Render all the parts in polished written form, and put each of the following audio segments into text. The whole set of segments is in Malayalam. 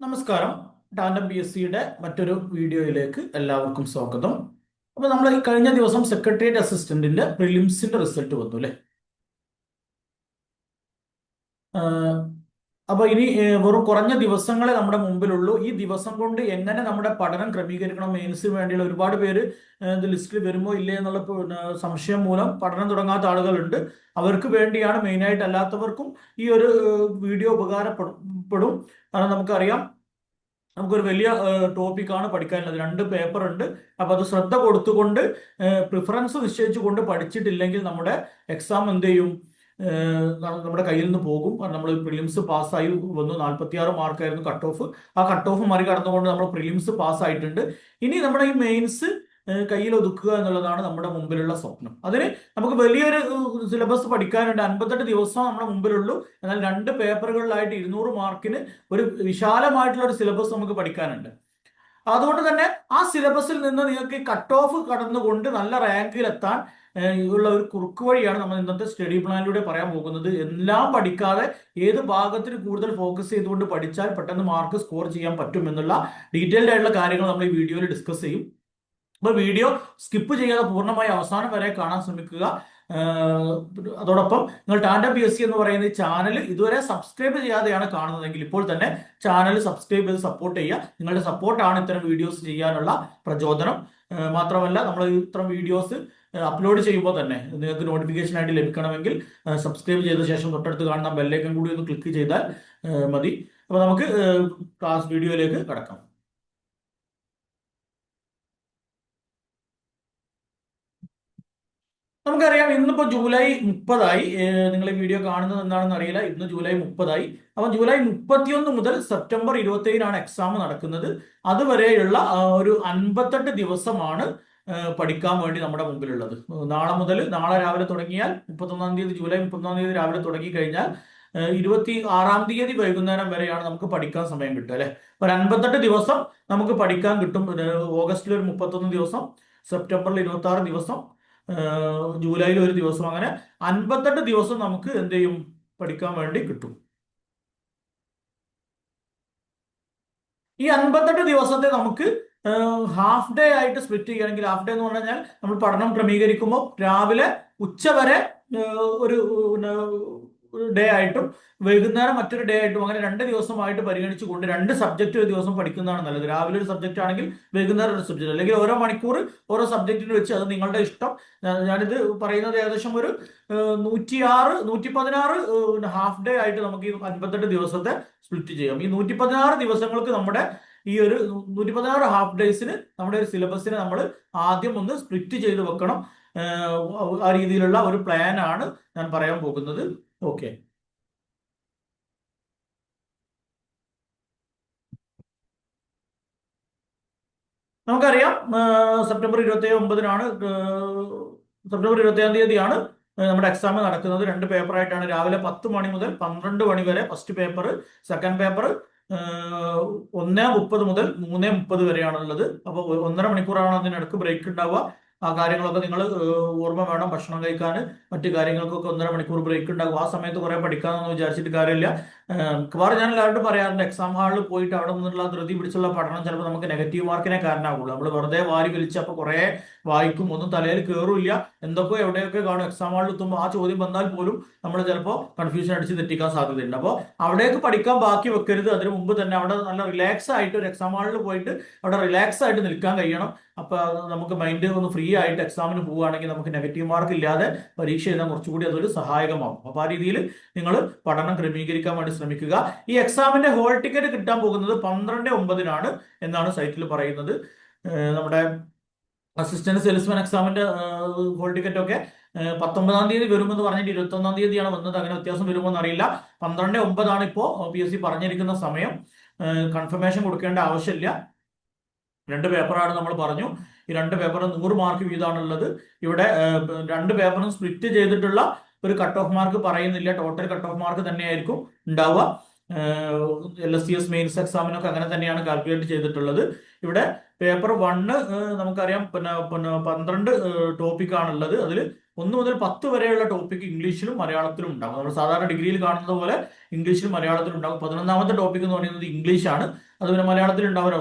നമസ്കാരം. ടാൻഡം പി എസ് സിയുടെ മറ്റൊരു വീഡിയോയിലേക്ക് എല്ലാവർക്കും സ്വാഗതം. അപ്പൊ നമ്മൾ ഈ കഴിഞ്ഞ ദിവസം സെക്രട്ടേറിയറ്റ് അസിസ്റ്റന്റിന്റെ പ്രിലിംസിന്റെ റിസൾട്ട് വന്നു അല്ലെ. അപ്പൊ ഇനി വെറും കുറഞ്ഞ ദിവസങ്ങളെ നമ്മുടെ മുമ്പിലുള്ളൂ. ഈ ദിവസം കൊണ്ട് എങ്ങനെ നമ്മുടെ പഠനം ക്രമീകരിക്കണം, മെയിൻസിന് വേണ്ടിയുള്ള ഒരുപാട് പേര് ഇത് ലിസ്റ്റിൽ വരുമോ ഇല്ലേ എന്നുള്ള സംശയം മൂലം പഠനം തുടങ്ങാത്ത ആളുകളുണ്ട്. അവർക്ക് വേണ്ടിയാണ് മെയിനായിട്ട്. അല്ലാത്തവർക്കും ഈ ഒരു വീഡിയോ ഉപകാരപ്പെടും. കാരണം നമുക്കറിയാം, നമുക്കൊരു വലിയ ടോപ്പിക്കാണ് പഠിക്കാനുള്ളത്. 2 പേപ്പർ ഉണ്ട്. അപ്പൊ അത് ശ്രദ്ധ കൊടുത്തുകൊണ്ട് പ്രിഫറൻസ് നിശ്ചയിച്ചുകൊണ്ട് പഠിച്ചിട്ടില്ലെങ്കിൽ നമ്മുടെ എക്സാം എന്ത് ചെയ്യും, നമ്മുടെ കയ്യിൽ നിന്ന് പോകും. നമ്മൾ പ്രിലിംസ് പാസ്സായി വന്നു. 46 മാർക്കായിരുന്നു കട്ട് ഓഫ്. ആ കട്ട് ഓഫ് മറികടന്നുകൊണ്ട് നമ്മൾ പ്രിലിംസ് പാസ്സായിട്ടുണ്ട്. ഇനി നമ്മുടെ ഈ മെയിൻസ് കയ്യിൽ ഒതുക്കുക എന്നുള്ളതാണ് നമ്മുടെ മുമ്പിലുള്ള സ്വപ്നം. അതിന് നമുക്ക് വലിയൊരു സിലബസ് പഠിക്കാനുണ്ട്. 58 ദിവസം നമ്മുടെ മുമ്പിലുള്ളൂ. എന്നാൽ 2 പേപ്പറുകളിലായിട്ട് 200 മാർക്കിന് ഒരു വിശാലമായിട്ടുള്ള ഒരു സിലബസ് നമുക്ക് പഠിക്കാനുണ്ട്. അതുകൊണ്ട് തന്നെ ആ സിലബസിൽ നിന്ന് നിങ്ങൾക്ക് കട്ട് ഓഫ് കടന്നുകൊണ്ട് നല്ല റാങ്കിലെത്താൻ ഉള്ള ഒരു കുറുക്ക് വഴിയാണ് നമ്മൾ ഇന്നത്തെ സ്റ്റഡി പ്ലാനിലൂടെ പറയാൻ പോകുന്നത്. എല്ലാം പഠിക്കാതെ ഏത് ഭാഗത്തിന് കൂടുതൽ ഫോക്കസ് ചെയ്തുകൊണ്ട് പഠിച്ചാൽ പെട്ടെന്ന് മാർക്ക് സ്കോർ ചെയ്യാൻ പറ്റും എന്നുള്ള ഡീറ്റെയിൽഡ് ആയിട്ടുള്ള കാര്യങ്ങൾ നമ്മൾ ഈ വീഡിയോയിൽ ഡിസ്കസ് ചെയ്യും. അപ്പൊ വീഡിയോ സ്കിപ്പ് ചെയ്യാതെ പൂർണ്ണമായി അവസാനം വരെ കാണാൻ ശ്രമിക്കുക. അതോടൊപ്പം നിങ്ങൾ ടാൻഡം പി എസ് സി എന്ന് പറയുന്ന ഈ ചാനൽ ഇതുവരെ സബ്സ്ക്രൈബ് ചെയ്യാതെയാണ് കാണുന്നതെങ്കിൽ ഇപ്പോൾ തന്നെ ചാനൽ സബ്സ്ക്രൈബ് ചെയ്ത് സപ്പോർട്ട് ചെയ്യുക. നിങ്ങളുടെ സപ്പോർട്ടാണ് ഇത്തരം വീഡിയോസ് ചെയ്യാനുള്ള പ്രചോദനം. മാത്രമല്ല, നമ്മൾ ഇത്തരം വീഡിയോസ് അപ്ലോഡ് ചെയ്യുമ്പോൾ തന്നെ നിങ്ങൾക്ക് നോട്ടിഫിക്കേഷൻ ആയിട്ട് ലഭിക്കണമെങ്കിൽ സബ്സ്ക്രൈബ് ചെയ്ത ശേഷം തൊട്ടടുത്ത് കാണുന്ന ബെല്ലൈക്കൺ കൂടി ഒന്ന് ക്ലിക്ക് ചെയ്താൽ മതി. അപ്പൊ നമുക്ക് ക്ലാസ് വീഡിയോയിലേക്ക് കടക്കാം. നമുക്കറിയാം, ഇന്നിപ്പോ ജൂലൈ 30ആയി. നിങ്ങൾ ഈ വീഡിയോ കാണുന്നത് എന്താണെന്ന് അറിയില്ല. ഇന്ന് ജൂലൈ 30ആയി. അപ്പൊ ജൂലൈ 31 മുതൽ സെപ്റ്റംബർ 27 എക്സാം നടക്കുന്നത്. അതുവരെയുള്ള ഒരു 58 ദിവസമാണ് പഠിക്കാൻ വേണ്ടി നമ്മുടെ മുമ്പിലുള്ളത്. നാളെ രാവിലെ തുടങ്ങിയാൽ 31-ാം തീയതി, ജൂലൈ 31-ാം തീയതി രാവിലെ തുടങ്ങി കഴിഞ്ഞാൽ 26-ാം തീയതി വൈകുന്നേരം വരെയാണ് നമുക്ക് പഠിക്കാൻ സമയം കിട്ടുക അല്ലെ. ഒരു 58 ദിവസം നമുക്ക് പഠിക്കാൻ കിട്ടും. ഓഗസ്റ്റിൽ ഒരു 31 ദിവസം, സെപ്റ്റംബറിൽ 26 ദിവസം, ജൂലൈയിൽ ഒരു ദിവസം, അങ്ങനെ 58 ദിവസം നമുക്ക് എന്ത് ചെയ്യും, പഠിക്കാൻ വേണ്ടി കിട്ടും. ഈ 58 ദിവസത്തെ നമുക്ക് ഹാഫ് ഡേ ആയിട്ട് സ്പ്ലിറ്റ് ചെയ്യുകയാണെങ്കിൽ, ഹാഫ് ഡേ എന്ന് പറഞ്ഞു കഴിഞ്ഞാൽ നമ്മൾ പഠനം ക്രമീകരിക്കുമ്പോൾ രാവിലെ ഉച്ചവരെ ഒരു ഡേ ആയിട്ടും വൈകുന്നേരം മറ്റൊരു ഡേ ആയിട്ടും, അങ്ങനെ 2 ദിവസമായിട്ട് പരിഗണിച്ചുകൊണ്ട് 2 സബ്ജക്റ്റ് ഒരു ദിവസം പഠിക്കുന്നതാണ് നല്ലത്. രാവിലെ ഒരു സബ്ജക്റ്റ് ആണെങ്കിൽ വൈകുന്നേരം ഒരു സബ്ജക്റ്റ്, അല്ലെങ്കിൽ ഓരോ മണിക്കൂർ ഓരോ സബ്ജക്റ്റിന് വെച്ച്, അത് നിങ്ങളുടെ ഇഷ്ടം. ഞാനിത് പറയുന്നത് ഏകദേശം ഒരു 116 ഹാഫ് ഡേ ആയിട്ട് നമുക്ക് ഈ 58 ദിവസത്തെ സ്പ്ലിറ്റ് ചെയ്യാം. ഈ 116 ദിവസങ്ങൾക്ക് നമ്മുടെ ഈ ഒരു 116 ഹാഫ് ഡേയ്സിന് നമ്മുടെ ഒരു സിലബസിനെ നമ്മൾ ആദ്യം ഒന്ന് സ്പ്ലിറ്റ് ചെയ്ത് വെക്കണം. ആ രീതിയിലുള്ള ഒരു പ്ലാൻ ആണ് ഞാൻ പറയാൻ പോകുന്നത്. ഓക്കെ, നമുക്കറിയാം, സെപ്റ്റംബർ 29-നാണ്, സെപ്റ്റംബർ 27-ാം തീയതിയാണ് നമ്മുടെ എക്സാം നടക്കുന്നത്. 2 പേപ്പറായിട്ടാണ്. രാവിലെ 10 മണി മുതൽ 12 മണി വരെ ഫസ്റ്റ് പേപ്പർ, സെക്കൻഡ് പേപ്പർ 1:30 മുതൽ 3:30 വരെയാണുള്ളത്. അപ്പോൾ 1.5 മണിക്കൂറാണ് അതിനിടക്ക് ബ്രേക്ക് ഉണ്ടാവുക. ആ കാര്യങ്ങളൊക്കെ നിങ്ങൾ ഓർമ്മ വേണം. ഭക്ഷണം കഴിക്കാൻ, മറ്റു കാര്യങ്ങൾക്കൊക്കെ 1.5 മണിക്കൂർ ബ്രേക്ക് ഉണ്ടാകും. ആ സമയത്ത് കുറെ പഠിക്കാമെന്ന് വിചാരിച്ചിട്ട് കാര്യമില്ല. മിക്കവാറും ഞാൻ എല്ലാവരോടും പറയാറുണ്ട്, എക്സാം ഹാളിൽ പോയിട്ട് അവിടെ നിന്നുള്ള ധൃതി പിടിച്ചുള്ള പഠനം ചിലപ്പോൾ നമുക്ക് നെഗറ്റീവ് മാർക്കിനെ കാരണമാകുള്ളൂ. നമ്മൾ വെറുതെ വാരി വലിച്ചപ്പോൾ കുറെ വായിക്കും, ഒന്നും തലയിൽ കയറില്ല, എന്തൊക്കെ എവിടെയൊക്കെ കാണും. എക്സാം ഹാളിൽ എത്തുമ്പോൾ ആ ചോദ്യം വന്നാൽ പോലും നമ്മൾ ചിലപ്പോൾ കൺഫ്യൂഷൻ അടിച്ച് തെറ്റിക്കാൻ സാധ്യതയുണ്ട്. അപ്പോൾ അവിടേക്ക് പഠിക്കാൻ ബാക്കി വെക്കരുത്. അതിന് മുമ്പ് തന്നെ അവിടെ നല്ല റിലാക്സ് ആയിട്ട്, ഒരു എക്സാം ഹാളിൽ പോയിട്ട് അവിടെ റിലാക്സ് ആയിട്ട് നിൽക്കാൻ കഴിയണം. അപ്പൊ നമുക്ക് മൈൻഡ് ഒന്ന് ഫ്രീ ആയിട്ട് എക്സാമിന് പോവുകയാണെങ്കിൽ നമുക്ക് നെഗറ്റീവ് മാർക്ക് ഇല്ലാതെ പരീക്ഷ എഴുതാൻ കുറച്ചുകൂടി അതൊരു സഹായകമാകും. അപ്പൊ ആ രീതിയിൽ നിങ്ങൾ പഠനം ക്രമീകരിക്കാൻ വേണ്ടി ശ്രമിക്കുക. ഈ എക്സാമിന്റെ ഹോൾ ടിക്കറ്റ് കിട്ടാൻ പോകുന്നത് 12/9-നാണ് എന്നാണ് സൈറ്റിൽ പറയുന്നത്. നമ്മുടെ അസിസ്റ്റന്റ് സെയിൽസ്മാൻ എക്സാമിന്റെ ഹോൾ ടിക്കറ്റ് ഒക്കെ 19-ാം തീയതി വരുമെന്ന് പറഞ്ഞിട്ട് 21-ാം തീയതിയാണ് വന്നത്. അങ്ങനെ വ്യത്യാസം വരുമോ എന്നറിയില്ല. 12/9 ഇപ്പോ PSC പറഞ്ഞിരിക്കുന്ന സമയം. കൺഫർമേഷൻ കൊടുക്കേണ്ട ആവശ്യമില്ല. 2 പേപ്പറാണ് നമ്മൾ പറഞ്ഞു. ഈ 2 പേപ്പറിന് 100 മാർക്ക് വീതമാണുള്ളത്. ഇവിടെ 2 പേപ്പറും സ്പ്ലിറ്റ് ചെയ്തിട്ടുള്ള ഒരു കട്ട് ഓഫ് മാർക്ക് പറയുന്നില്ല. ടോട്ടൽ കട്ട് ഓഫ് മാർക്ക് തന്നെയായിരിക്കും ഉണ്ടാവുക. LSCS മെയിൻസ് എക്സാമിനൊക്കെ അങ്ങനെ തന്നെയാണ് കാൽക്കുലേറ്റ് ചെയ്തിട്ടുള്ളത്. ഇവിടെ പേപ്പർ 1 നമുക്കറിയാം, പിന്നെ 12 ടോപ്പിക്കാണുള്ളത്. അതിൽ 1 മുതൽ 10 വരെയുള്ള ടോപ്പിക് ഇംഗ്ലീഷിലും മലയാളത്തിലും ഉണ്ടാകും. നമ്മൾ സാധാരണ ഡിഗ്രിയിൽ കാണുന്നത് പോലെ ഇംഗ്ലീഷിലും മലയാളത്തിലും ഉണ്ടാകും. 11-ാമത്തെ ടോപ്പിക് എന്ന് പറയുന്നത് ഇംഗ്ലീഷാണ്. അത് പിന്നെ മലയാളത്തിൽ ഉണ്ടാവില്ല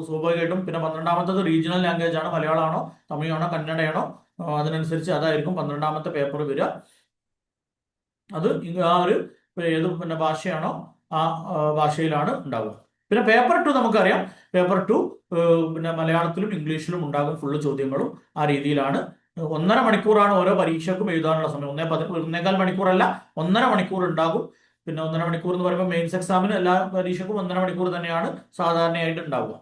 സ്വാഭാവികമായിട്ടും. പിന്നെ 12ാമത്തത് റീജിയണൽ ലാംഗ്വേജ് ആണ്, മലയാളമാണോ തമിഴാണോ കന്നഡയാണോ അതിനനുസരിച്ച് അതായിരിക്കും 12ാമത്തെ പേപ്പർ വരിക. അത് ആ ഒരു ഏത് പിന്നെ ഭാഷയാണോ ആ ഭാഷയിലാണ് ഉണ്ടാവുക. പിന്നെ പേപ്പർ 2 നമുക്കറിയാം, പേപ്പർ 2 പിന്നെ മലയാളത്തിലും ഇംഗ്ലീഷിലും ഉണ്ടാകും ഫുള്ള് ചോദ്യങ്ങളും. ആ രീതിയിലാണ് 1.5 മണിക്കൂറാണ് ഓരോ പരീക്ഷയ്ക്കും എഴുതാനുള്ള സമയം. 1.25 മണിക്കൂറല്ല, 1.5 മണിക്കൂർ ഉണ്ടാകും. പിന്നെ 1.5 മണിക്കൂർ എന്ന് പറയുമ്പോൾ മെയിൻസ് എക്സാമിന് എല്ലാ പരീക്ഷയ്ക്കും 1.5 മണിക്കൂർ തന്നെയാണ് സാധാരണയായിട്ട് ഉണ്ടാവുക.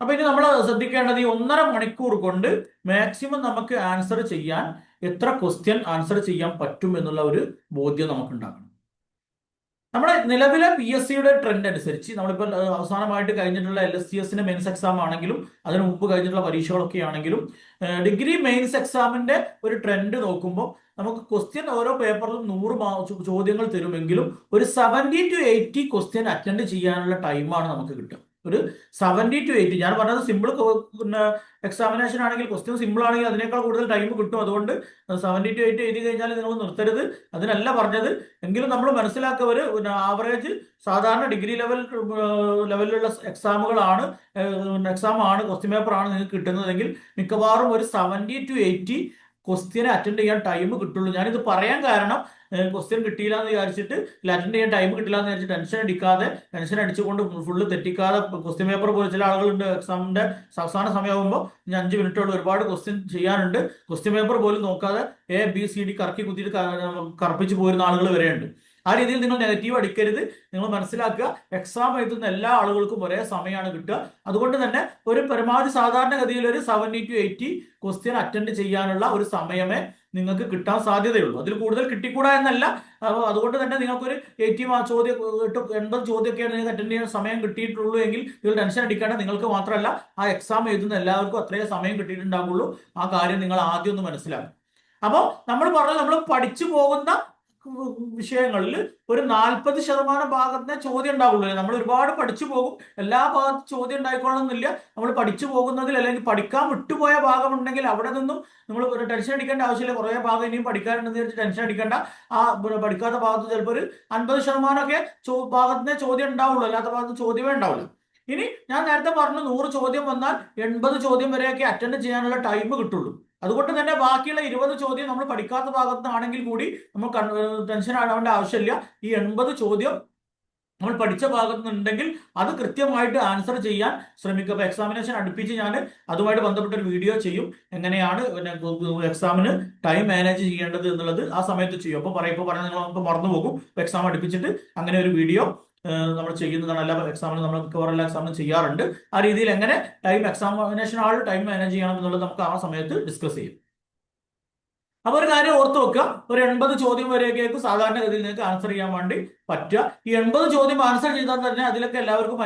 അപ്പൊ ഇനി നമ്മൾ ശ്രദ്ധിക്കേണ്ടത് ഈ 1.5 മണിക്കൂർ കൊണ്ട് മാക്സിമം നമുക്ക് ആൻസർ ചെയ്യാൻ എത്ര ക്വസ്റ്റ്യൻ ആൻസർ ചെയ്യാൻ പറ്റും എന്നുള്ള ഒരു ബോധ്യം നമുക്ക് ഉണ്ടാക്കണം. നമ്മുടെ നിലവിലെ PSCയുടെ ട്രെൻഡ് അനുസരിച്ച് നമ്മളിപ്പോൾ അവസാനമായിട്ട് കഴിഞ്ഞിട്ടുള്ള LSTSന്റെ മെയിൻസ് എക്സാം ആണെങ്കിലും അതിനു മുമ്പ് കഴിഞ്ഞിട്ടുള്ള പരീക്ഷകളൊക്കെ ആണെങ്കിലും ഡിഗ്രി മെയിൻസ് എക്സാമിന്റെ ഒരു ട്രെൻഡ് നോക്കുമ്പോൾ നമുക്ക് ക്വസ്റ്റ്യൻ ഓരോ പേപ്പറിലും 100 ചോദ്യങ്ങൾ തരുമെങ്കിലും ഒരു 70 to 80 ക്വസ്റ്റ്യൻ അറ്റൻഡ് ചെയ്യാനുള്ള ടൈമാണ് നമുക്ക് കിട്ടുക. ഒരു 70 to 80. ഞാൻ പറഞ്ഞത് സിമ്പിൾ പിന്നെ എക്സാമിനേഷൻ ആണെങ്കിൽ, ക്വസ്റ്റ്യൻ സിമ്പിൾ ആണെങ്കിൽ അതിനേക്കാൾ കൂടുതൽ ടൈം കിട്ടും. അതുകൊണ്ട് 70 to 80 എഴുതി കഴിഞ്ഞാൽ നിങ്ങൾ നിർത്തരുത്, അതിനല്ല പറഞ്ഞത്. എങ്കിലും നമ്മൾ മനസ്സിലാക്കുക, പിന്നെ ആവറേജ് സാധാരണ ഡിഗ്രി ലെവലിലുള്ള എക്സാമാണ് ക്വസ്റ്റ്യൻ പേപ്പർ ആണ് നിങ്ങൾക്ക് കിട്ടുന്നതെങ്കിൽ മിക്കവാറും ഒരു 70 to 80 ക്വസ്റ്റ്യനെ അറ്റൻഡ് ചെയ്യാൻ ടൈം കിട്ടുള്ളൂ. ഞാനിത് പറയാൻ കാരണം ക്വസ്റ്റ്യൻ കിട്ടിയില്ല എന്ന് വിചാരിച്ചിട്ട്, അറ്റൻഡ് ചെയ്യാൻ ടൈം കിട്ടില്ല എന്ന് വിചാരിച്ചിട്ട് ടെൻഷൻ അടിച്ചുകൊണ്ട് ഫുള്ള് തെറ്റിക്കാതെ ക്വസ്റ്റ്യൻ പേപ്പർ പോലെ ചില ആളുകളുണ്ട് എക്സാമിന്റെ അവസാന സമയമാകുമ്പോൾ 5 മിനിറ്റുള്ള ഒരുപാട് ക്വസ്റ്റ്യൻ ചെയ്യാനുണ്ട്, ക്വസ്റ്റ്യൻ പേപ്പർ പോലും നോക്കാതെ ABCD കറക്കി കുത്തിയിട്ട് കറപ്പിച്ച് പോരുന്ന ആളുകൾ വരെയുണ്ട്. ആ രീതിയിൽ നിങ്ങൾ നെഗറ്റീവ് അടിക്കരുത്. നിങ്ങൾ മനസ്സിലാക്കുക, എക്സാം എഴുതുന്ന എല്ലാ ആളുകൾക്കും ഒരേ സമയമാണ് കിട്ടുക. അതുകൊണ്ട് തന്നെ ഒരു പരമാവധി സാധാരണഗതിയിൽ ഒരു 70 to 80 ക്വസ്റ്റ്യൻ അറ്റൻഡ് ചെയ്യാനുള്ള ഒരു സമയമേ നിങ്ങൾക്ക് കിട്ടാൻ സാധ്യതയുള്ളൂ. അതിൽ കൂടുതൽ കിട്ടിക്കൂടാ എന്നല്ല. അതുകൊണ്ട് തന്നെ നിങ്ങൾക്കൊരു 80 ചോദ്യം 80 ചോദ്യമൊക്കെയാണ് നിങ്ങൾക്ക് അറ്റൻഡ് ചെയ്യാൻ സമയം കിട്ടിയിട്ടുള്ളൂ എങ്കിൽ നിങ്ങൾ ടെൻഷൻ അടിക്കേണ്ട. നിങ്ങൾക്ക് മാത്രമല്ല, ആ എക്സാം എഴുതുന്ന എല്ലാവർക്കും അത്രയും സമയം കിട്ടിയിട്ടുണ്ടാകുള്ളൂ. ആ കാര്യം നിങ്ങൾ ആദ്യം ഒന്ന് മനസ്സിലാക്കും. അപ്പോൾ നമ്മൾ പറഞ്ഞത്, നമ്മൾ പഠിച്ചു പോകുന്ന വിഷയങ്ങളിൽ ഒരു 40% ഭാഗത്തെ ചോദ്യം ഉണ്ടാവുള്ളൂ. നമ്മൾ ഒരുപാട് പഠിച്ചു പോകും, എല്ലാ ഭാഗത്തും ചോദ്യം ഉണ്ടായിക്കോണമെന്നില്ല. നമ്മൾ പഠിച്ചു പോകുന്നതിൽ അല്ലെങ്കിൽ പഠിക്കാൻ വിട്ടുപോയ ഭാഗമുണ്ടെങ്കിൽ അവിടെ നിന്നും നമ്മൾ ടെൻഷൻ അടിക്കേണ്ട ആവശ്യമില്ല. കുറേ ഭാഗം ഇനിയും പഠിക്കാനുണ്ടെന്ന് വെച്ച് ടെൻഷൻ അടിക്കേണ്ട. ആ പഠിക്കാത്ത ഭാഗത്ത് ചിലപ്പോൾ ഒരു 50% ഭാഗത്തിനെ ചോദ്യം ഉണ്ടാവുള്ളൂ, അല്ലാത്ത ഭാഗത്ത് ചോദ്യമേ ഉണ്ടാവില്ല. ഇനി ഞാൻ നേരത്തെ പറഞ്ഞു 100 ചോദ്യം വന്നാൽ 80 ചോദ്യം വരെയൊക്കെ അറ്റൻഡ് ചെയ്യാനുള്ള ടൈം കിട്ടുള്ളൂ. അതുകൊണ്ട് തന്നെ ബാക്കിയുള്ള 20 ചോദ്യം നമ്മൾ പഠിക്കാത്ത ഭാഗത്താണെങ്കിൽ കൂടി നമ്മൾ ടെൻഷൻ ആവേണ്ട ആവശ്യമില്ല. ഈ 80 ചോദ്യം നമ്മൾ പഠിച്ച ഭാഗത്ത് നിന്നുണ്ടെങ്കിൽ അത് കൃത്യമായിട്ട് ആൻസർ ചെയ്യാൻ ശ്രമിക്കുക. അപ്പൊ എക്സാമിനേഷൻ അടുപ്പിച്ച് ഞാൻ അതുമായിട്ട് ബന്ധപ്പെട്ട ഒരു വീഡിയോ ചെയ്യും, എങ്ങനെയാണ് പിന്നെ എക്സാമിന് ടൈം മാനേജ് ചെയ്യേണ്ടത് എന്നുള്ളത് ആ സമയത്ത് ചെയ്യും. അപ്പോൾ പറഞ്ഞാൽ നിങ്ങൾ മറന്നു പോകും. എക്സാം അടുപ്പിച്ചിട്ട് അങ്ങനെ ഒരു വീഡിയോ നമ്മൾ ചെയ്യുന്നതാണ്. എല്ലാ എക്സാമിനും നമ്മൾ മിക്കവാറും എല്ലാ എക്സാമിനും ചെയ്യാറുണ്ട്. ആ രീതിയിൽ എങ്ങനെ എക്സാമിനേഷൻ ആൾ ടൈം മാനേജ് ചെയ്യണം എന്നുള്ളത് നമുക്ക് ആ സമയത്ത് ഡിസ്കസ് ചെയ്യും. അപ്പൊ ഒരു കാര്യം ഓർത്ത് വെക്കുക, ഒരു 80 ചോദ്യം വരെയൊക്കെ സാധാരണഗതിയിൽ നിങ്ങൾക്ക് ആൻസർ ചെയ്യാൻ വേണ്ടി പറ്റുക. ഈ 80 ചോദ്യം ആൻസർ ചെയ്താൽ തന്നെ അതിലൊക്കെ എല്ലാവർക്കും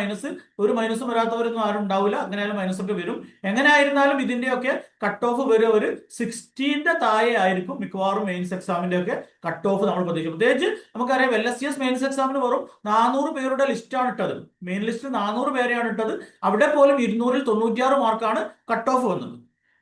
ഒരു മൈനസും വരാത്തവരൊന്നും ആരും ഉണ്ടാവില്ല. അങ്ങനെയായാലും മൈനസ് ഒക്കെ വരും. എങ്ങനെ ആയിരുന്നാലും ഇതിന്റെയൊക്കെ കട്ട് ഓഫ് വരെ ഒരു 60ന്റെ താഴെ ആയിരിക്കും മിക്കവാറും മെയിൻസ് എക്സാമിന്റെ ഒക്കെ കട്ട് ഓഫ് നമ്മൾ പ്രതീക്ഷിക്കും. പ്രത്യേകിച്ച് നമുക്കറിയാം LSTS മെയിൻസ് എക്സാമിന് വെറും 400 പേരുടെ ലിസ്റ്റാണ് ഇട്ടത്. മെയിൻ ലിസ്റ്റ് 400 പേരെയാണ് ഇട്ടത്. അവിടെ പോലും 200ൽ 96 മാർക്കാണ് കട്ട് ഓഫ് വന്നത്.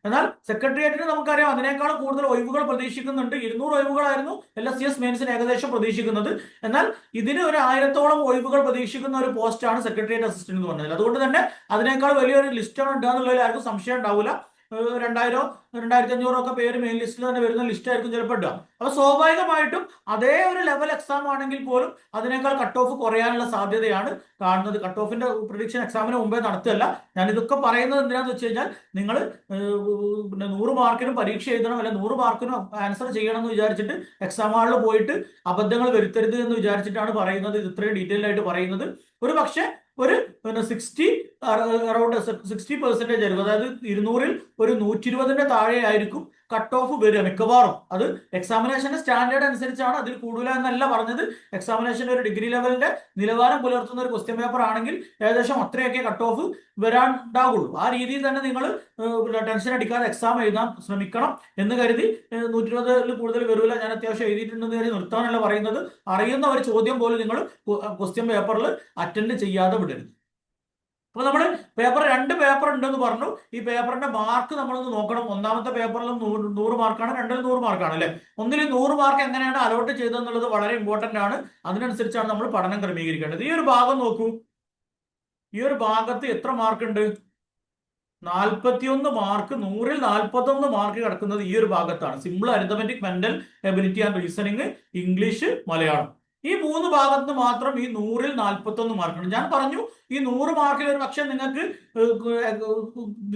എന്നാൽ സെക്രട്ടേറിയറ്റിന് നമുക്കറിയാം അതിനേക്കാൾ കൂടുതൽ ഒഴിവുകൾ പ്രതീക്ഷിക്കുന്നുണ്ട്. 200 ഒഴിവുകളായിരുന്നു LSTS മെയിൻസിന് ഏകദേശം പ്രതീക്ഷിക്കുന്നത്. എന്നാൽ ഇതിന് ഒരു 1000-ഓളം ഒഴിവുകൾ പ്രതീക്ഷിക്കുന്ന ഒരു പോസ്റ്റാണ് സെക്രട്ടേറിയറ്റ് അസിസ്റ്റന്റ് എന്ന് പറഞ്ഞത്. അതുകൊണ്ട് തന്നെ അതിനേക്കാൾ വലിയൊരു ലിസ്റ്റാണ് ഉണ്ടാകുന്നുള്ളതിൽ ആർക്കും സംശയം ഉണ്ടാവില്ല. 2000 2500 ഒക്കെ പേര് മെയിൻ ലിസ്റ്റിൽ തന്നെ വരുന്ന ലിസ്റ്റ് ആയിരിക്കും ചിലപ്പോൾ ഇടുക. അപ്പൊ സ്വാഭാവികമായിട്ടും അതേ ഒരു ലെവൽ എക്സാം ആണെങ്കിൽ പോലും അതിനേക്കാൾ കട്ട് ഓഫ് കുറയാനുള്ള സാധ്യതയാണ് കാണുന്നത്. കട്ട് ഓഫിന്റെ പ്രിഡിക്ഷൻ എക്സാമിന് മുമ്പേ നടത്തുകയല്ല. ഞാൻ ഇതൊക്കെ പറയുന്നത് എന്തിനാന്ന് വെച്ച് കഴിഞ്ഞാൽ, നിങ്ങൾ പിന്നെ 100 മാർക്കിനും പരീക്ഷ എഴുതണം, അല്ലെ 100 മാർക്കിനും ആൻസർ ചെയ്യണം എന്ന് വിചാരിച്ചിട്ട് എക്സാം ഹാളിൽ പോയിട്ട് അബദ്ധങ്ങൾ വരുത്തരുത് എന്ന് വിചാരിച്ചിട്ടാണ് പറയുന്നത്. ഇത് ഇത്രയും ഡീറ്റെയിൽ ആയിട്ട് പറയുന്നത്. ഒരു പക്ഷേ ഒരു 60 അറൗണ്ട് 60% ആയിരിക്കും. അതായത് 200ൽ ഒരു 120ന്റെ താഴെ ആയിരിക്കും കട്ട് ഓഫ് വരിക മിക്കവാറും. അത് എക്സാമിനേഷന്റെ സ്റ്റാൻഡേർഡ് അനുസരിച്ചാണ്. അതിൽ കൂടുതലെന്നല്ല പറഞ്ഞത്. എക്സാമിനേഷൻ ഒരു ഡിഗ്രി ലെവലിന്റെ നിലവാരം പുലർത്തുന്ന ഒരു ക്വസ്റ്റ്യൻ പേപ്പർ ആണെങ്കിൽ ഏകദേശം അത്രയൊക്കെ കട്ട് ഓഫ് വരാൻ ഉണ്ടാവുള്ളൂ. ആ രീതിയിൽ തന്നെ നിങ്ങൾ ടെൻഷൻ അടിക്കാതെ എക്സാം എഴുതാൻ ശ്രമിക്കണം എന്ന് കരുതി 120ൽ കൂടുതൽ വരില്ല. ഞാൻ അത്യാവശ്യം എഴുതിയിട്ടുണ്ടെന്ന് കരുതി നിർത്താനല്ല പറയുന്നത്. അറിയുന്ന ഒരു ചോദ്യം പോലും നിങ്ങൾ ക്വസ്റ്റ്യൻ പേപ്പറിൽ അറ്റൻഡ് ചെയ്യാതെ വിടരുത്. അപ്പൊ നമ്മൾ രണ്ട് പേപ്പർ ഉണ്ടെന്ന് പറഞ്ഞു. ഈ പേപ്പറിന്റെ മാർക്ക് നമ്മളൊന്ന് നോക്കണം. ഒന്നാമത്തെ പേപ്പറിലും 100 മാർക്കാണ്, രണ്ടിലും 100 മാർക്കാണ് അല്ലെ. ഒന്നിൽ 100 മാർക്ക് എങ്ങനെയാണ് അലോട്ട് ചെയ്തതെന്നുള്ളത് വളരെ ഇമ്പോർട്ടന്റ് ആണ്. അതിനനുസരിച്ചാണ് നമ്മൾ പഠനം ക്രമീകരിക്കേണ്ടത്. ഈ ഒരു ഭാഗം നോക്കൂ. ഈ ഒരു ഭാഗത്ത് എത്ര മാർക്ക് ഉണ്ട്? 41 മാർക്ക്. 100-ൽ 41 മാർക്ക് കിടക്കുന്നത് ഈ ഒരു ഭാഗത്താണ്. Simple arithmetic, mental ability and reasoning, English, Malayalam. ഈ 3 ഭാഗത്ത് മാത്രം ഈ 100-ൽ 41 മാർക്കുണ്ട്. ഞാൻ പറഞ്ഞു ഈ 100 മാർക്കിൽ ഒരു പക്ഷെ നിങ്ങൾക്ക്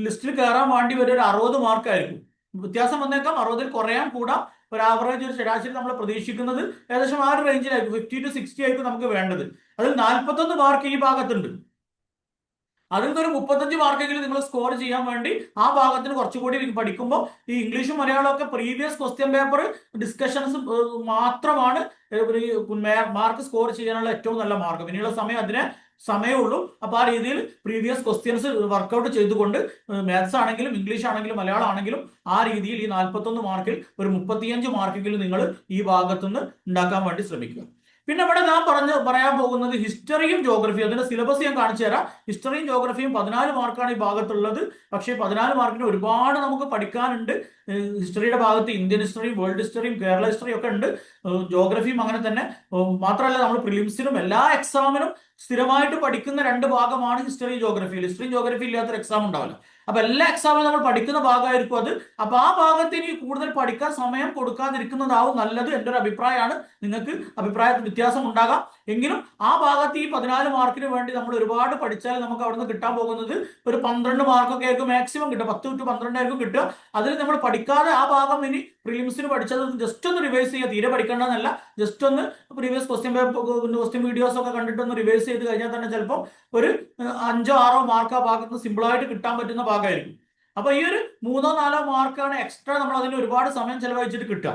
ലിസ്റ്റിൽ കയറാൻ വേണ്ടി വരെ ഒരു 60 മാർക്കായിരിക്കും. വ്യത്യാസം വന്നേക്കാം, 60-ൽ കുറയാൻ കൂടാം. ഒരു ആവറേജ്, ഒരു ശരാശരി നമ്മൾ പ്രതീക്ഷിക്കുന്നത് ഏകദേശം ആ ഒരു റേഞ്ചിലായിരിക്കും. 50 to 60 ആയിരിക്കും നമുക്ക് വേണ്ടത്. അതിൽ 41 മാർക്ക് ഈ ഭാഗത്തുണ്ട്. അതിൽ നിന്നൊരു 35 മാർക്കെങ്കിലും നിങ്ങൾ സ്കോർ ചെയ്യാൻ വേണ്ടി ആ ഭാഗത്തിന് കുറച്ചുകൂടി പഠിക്കുമ്പോൾ ഈ ഇംഗ്ലീഷും മലയാളവും ഒക്കെ പ്രീവിയസ് ക്വസ്റ്റ്യൻ പേപ്പർ ഡിസ്കഷൻസ് മാത്രമാണ് മാർക്ക് സ്കോർ ചെയ്യാനുള്ള ഏറ്റവും നല്ല മാർഗം. ഇനിയുള്ള സമയം അതിനെ സമയമുള്ളൂ. അപ്പൊ ആ രീതിയിൽ പ്രീവിയസ് ക്വസ്റ്റ്യൻസ് വർക്ക്ഔട്ട് ചെയ്തുകൊണ്ട് മാത്സ് ആണെങ്കിലും ഇംഗ്ലീഷ് ആണെങ്കിലും മലയാളം ആണെങ്കിലും ആ രീതിയിൽ ഈ 41 മാർക്കിൽ ഒരു 35 മാർക്കെങ്കിലും നിങ്ങൾ ഈ ഭാഗത്തുനിന്ന് ഉണ്ടാക്കാൻ വേണ്ടി ശ്രമിക്കുക. പിന്നെ ഇവിടെ ഞാൻ പറയാൻ പോകുന്നത് ഹിസ്റ്ററിയും ജോഗ്രഫിയും. അതിന്റെ സിലബസ് ഞാൻ കാണിച്ചു തരാം. ഹിസ്റ്ററിയും ജോഗ്രഫിയും 14 മാർക്കാണ് ഈ ഭാഗത്തുള്ളത്. പക്ഷേ 14 മാർക്കിന് ഒരുപാട് നമുക്ക് പഠിക്കാനുണ്ട്. ഹിസ്റ്ററിയുടെ ഭാഗത്ത് ഇന്ത്യൻ ഹിസ്റ്ററിയും വേൾഡ് ഹിസ്റ്ററിയും കേരള ഹിസ്റ്ററിയും ഒക്കെ ഉണ്ട്. ജോഗ്രഫിയും അങ്ങനെ തന്നെ. മാത്രമല്ല നമ്മൾ പ്രിലിംസിനും എല്ലാ എക്സാമിനും സ്ഥിരമായിട്ട് പഠിക്കുന്ന 2 ഭാഗമാണ് ഹിസ്റ്ററി ജോഗ്രഫിയിൽ. ഹിസ്റ്ററി ജോഗ്രഫി ഇല്ലാത്തൊരു എക്സാം ഉണ്ടാവില്ല. അപ്പൊ എല്ലാ എക്സാമിനും നമ്മൾ പഠിക്കുന്ന ഭാഗമായിരിക്കും അത്. അപ്പൊ ആ ഭാഗത്ത് ഇനി കൂടുതൽ പഠിക്കാൻ സമയം കൊടുക്കാതിരിക്കുന്നതാവും നല്ലത്. എൻ്റെ ഒരു അഭിപ്രായമാണ്. നിങ്ങൾക്ക് അഭിപ്രായത്തിൽ വ്യത്യാസം ഉണ്ടാകാം. എങ്കിലും ആ ഭാഗത്ത് ഈ 14 മാർക്കിന് വേണ്ടി നമ്മൾ ഒരുപാട് പഠിച്ചാൽ നമുക്ക് അവിടുന്ന് കിട്ടാൻ പോകുന്നത് ഒരു 12 മാർക്കൊക്കെ ആയിരിക്കും മാക്സിമം കിട്ടുക. 10 to 12 ആയിരിക്കും കിട്ടുക. അതിൽ നമ്മൾ പഠിക്കാതെ ആ ഭാഗം ഇനി പ്രിലിംസിന് പഠിച്ചത് ജസ്റ്റ് ഒന്ന് റിവൈസ് ചെയ്യുക. തീരെ പഠിക്കേണ്ടതെന്നല്ല, ജസ്റ്റ് ഒന്ന് പ്രീവിയസ് ക്വസ്റ്റ്യൻ വീഡിയോസ് ഒക്കെ കണ്ടിട്ടൊന്ന് റിവൈസ് ചെയ്ത് കഴിഞ്ഞാൽ തന്നെ ചിലപ്പോൾ ഒരു 5-6 മാർക്ക് ആ ഭാഗത്ത് സിമ്പിളായിട്ട് കിട്ടാൻ പറ്റുന്ന ഭാഗമായിരിക്കും. അപ്പൊ ഈ ഒരു 3-4 മാർക്കാണ് എക്സ്ട്രാ നമ്മൾ അതിന് ഒരുപാട് സമയം ചെലവഴിച്ചിട്ട് കിട്ടുക.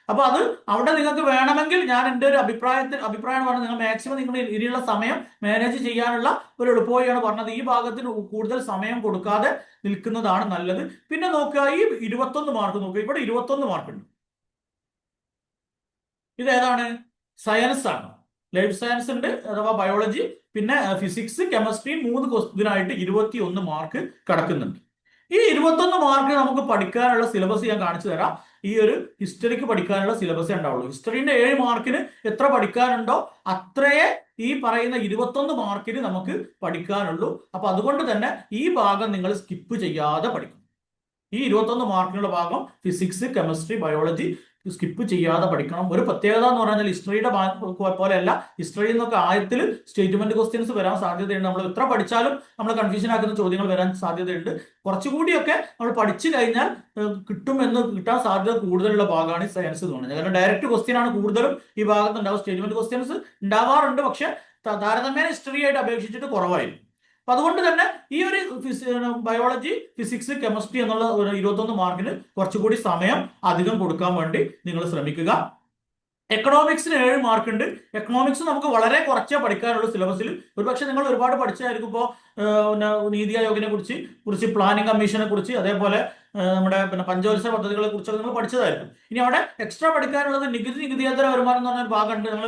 അപ്പൊ അത് അവിടെ നിങ്ങൾക്ക് വേണമെങ്കിൽ ഞാൻ എൻ്റെ ഒരു അഭിപ്രായം പറഞ്ഞത് നിങ്ങൾ മാക്സിമം നിങ്ങൾ ഇനിയുള്ള സമയം മാനേജ് ചെയ്യാനുള്ള ഒരു എളുപ്പവഴിയാണ് പറഞ്ഞത്. ഈ ഭാഗത്തിന് കൂടുതൽ സമയം കൊടുക്കാതെ നിൽക്കുന്നതാണ് നല്ലത്. പിന്നെ നോക്കുക, ഈ 21 മാർക്ക് നോക്കുക. ഇവിടെ 21 മാർക്ക് ഉണ്ട്. ഇതേതാണ്? സയൻസ് ആണ്. ലൈഫ് സയൻസ് ഉണ്ട്, അഥവാ ബയോളജി. പിന്നെ ഫിസിക്സ്, കെമിസ്ട്രി 3 ക്വസ്റ്റ്യനായിട്ട് 21 മാർക്ക് കിടക്കുന്നുണ്ട്. ഈ 21 മാർക്ക് നമുക്ക് പഠിക്കാനുള്ള സിലബസ് ഞാൻ കാണിച്ചു തരാം. ഈ ഒരു ഹിസ്റ്ററിക്ക് പഠിക്കാനുള്ള സിലബസ് ഉണ്ടാവുള്ളൂ. ഹിസ്റ്ററിന്റെ 7 മാർക്കിന് എത്ര പഠിക്കാനുണ്ടോ അത്രയേ ഈ പറയുന്ന 21 മാർക്കിന് നമുക്ക് പഠിക്കാനുള്ളൂ. അപ്പൊ അതുകൊണ്ട് തന്നെ ഈ ഭാഗം നിങ്ങൾ സ്കിപ്പ് ചെയ്യാതെ പഠിക്കും. ഈ 21 മാർക്കിനുള്ള ഭാഗം ഫിസിക്സ്, കെമിസ്ട്രി, ബയോളജി സ്കിപ്പ് ചെയ്യാതെ പഠിക്കണം. ഒരു പ്രത്യേകത എന്ന് പറഞ്ഞാൽ ഹിസ്റ്ററിയുടെ പോലെയല്ല. ഹിസ്റ്ററിയിൽ നിന്നൊക്കെ ആയത്തിൽ സ്റ്റേറ്റ്മെന്റ് ക്വസ്റ്റ്യൻസ് വരാൻ സാധ്യതയുണ്ട്. നമ്മൾ എത്ര പഠിച്ചാലും നമ്മൾ കൺഫ്യൂഷൻ ആക്കുന്ന ചോദ്യങ്ങൾ വരാൻ സാധ്യതയുണ്ട്. കുറച്ചുകൂടിയൊക്കെ നമ്മൾ പഠിച്ചു കഴിഞ്ഞാൽ കിട്ടാൻ സാധ്യത കൂടുതലുള്ള ഭാഗമാണ് ഈ സയൻസ് എന്ന് പറഞ്ഞത്. കാരണം ഡയറക്റ്റ് ക്വസ്റ്റ്യൻ ആണ് കൂടുതലും ഈ ഭാഗത്ത് ഉണ്ടാവും. സ്റ്റേറ്റ്മെന്റ് ക്വസ്റ്റ്യൻസ് ഉണ്ടാവാറുണ്ട്, പക്ഷെ താരതമ്യേന ഹിസ്റ്ററി ആയിട്ട് അപേക്ഷിച്ചിട്ട് കുറവായിരിക്കും. അപ്പൊ അതുകൊണ്ട് തന്നെ ഈ ഒരു ബയോളജി, ഫിസിക്സ്, കെമിസ്ട്രി എന്നുള്ള ഒരു 21 മാർക്കിന് കുറച്ചുകൂടി സമയം അധികം കൊടുക്കാൻ വേണ്ടി നിങ്ങൾ ശ്രമിക്കുക. എക്കണോമിക്സിന് 7 മാർക്ക് ഉണ്ട്. എക്കണോമിക്സ് നമുക്ക് വളരെ കുറച്ചേ പഠിക്കാനുള്ള സിലബസിൽ. ഒരുപക്ഷെ നിങ്ങൾ ഒരുപാട് പഠിച്ചായിരിക്കും. ഇപ്പോൾ നീതി ആയോഗിനെ കുറിച്ച് പ്ലാനിംഗ് കമ്മീഷനെ കുറിച്ച്, അതേപോലെ നമ്മുടെ പഞ്ചവത്സര പദ്ധതികളെ കുറിച്ചൊക്കെ നിങ്ങൾ പഠിച്ചതായിരിക്കും. ഇനി അവിടെ എക്സ്ട്രാ പഠിക്കാനുള്ളത് നികുതിയേതര വരുമാനം എന്ന് പറഞ്ഞ ഒരു ഭാഗമുണ്ട്. നിങ്ങൾ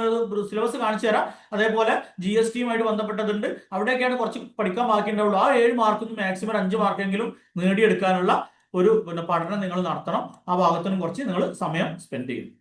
സിലബസ് കാണിച്ചു തരാം. അതേപോലെ GSTയുമായിട്ട് ബന്ധപ്പെട്ടതുണ്ട്. അവിടെയൊക്കെയാണ് കുറച്ച് പഠിക്കാൻ ബാക്കിയുണ്ടാവുള്ളൂ. ആ 7 മാർക്കിൽ നിന്ന് മാക്സിമം 5 മാർക്കെങ്കിലും നേടിയെടുക്കാനുള്ള ഒരു പഠനം നിങ്ങൾ നടത്തണം. ആ ഭാഗത്തിനും കുറച്ച് നിങ്ങൾ സമയം സ്പെൻഡ് ചെയ്യും.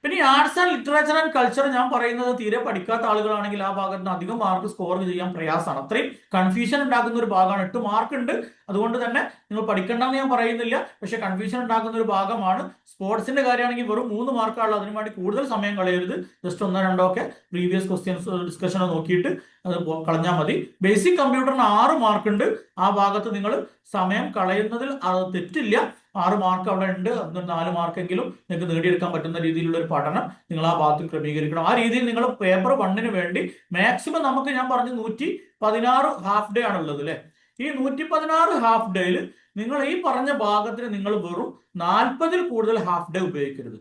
പിന്നെ ഈ arts and literature and culture ഞാൻ പറയുന്നത് തീരെ പഠിക്കാത്ത ആളുകളാണെങ്കിൽ ആ ഭാഗത്ത് അധികം മാർക്ക് സ്കോർ ചെയ്യാൻ പ്രയാസമാണ്. അത്രയും കൺഫ്യൂഷൻ ഉണ്ടാക്കുന്ന ഒരു ഭാഗമാണ്. 8 മാർക്ക് ഉണ്ട്. അതുകൊണ്ട് തന്നെ നിങ്ങൾ പഠിക്കണ്ടെന്ന് ഞാൻ പറയുന്നില്ല, പക്ഷെ കൺഫ്യൂഷൻ ഉണ്ടാക്കുന്ന ഒരു ഭാഗമാണ്. സ്പോർട്സിന്റെ കാര്യമാണെങ്കിൽ വെറും 3 മാർക്കാണുള്ളത്. അതിനു വേണ്ടി കൂടുതൽ സമയം കളയരുത്. ജസ്റ്റ് 1-2 ഒക്കെ പ്രീവിയസ് ക്വസ്റ്റ്യൻസ് ഡിസ്കഷൻ നോക്കിയിട്ട് അത് കളഞ്ഞാൽ മതി. ബേസിക് കമ്പ്യൂട്ടറിന് 6 മാർക്ക് ഉണ്ട്. ആ ഭാഗത്ത് നിങ്ങൾ സമയം കളയുന്നതിൽ തെറ്റില്ല. 6 മാർക്ക് അവിടെ ഉണ്ട്. അതിന് 4 മാർക്കെങ്കിലും നിങ്ങൾക്ക് നേടിയെടുക്കാൻ പറ്റുന്ന രീതിയിലുള്ള ഒരു പഠനം നിങ്ങൾ ആ ഭാഗത്ത് ക്രമീകരിക്കണം. ആ രീതിയിൽ നിങ്ങൾ പേപ്പർ 1ന് വേണ്ടി മാക്സിമം നമുക്ക് ഞാൻ പറഞ്ഞു 116 ഹാഫ് ഡേ ആണുള്ളത് അല്ലെ. ഈ 116 ഹാഫ് ഡേയിൽ നിങ്ങൾ ഈ പറഞ്ഞ ഭാഗത്തിന് നിങ്ങൾ വെറും 40-ൽ കൂടുതൽ ഹാഫ് ഡേ ഉപയോഗിക്കരുത്.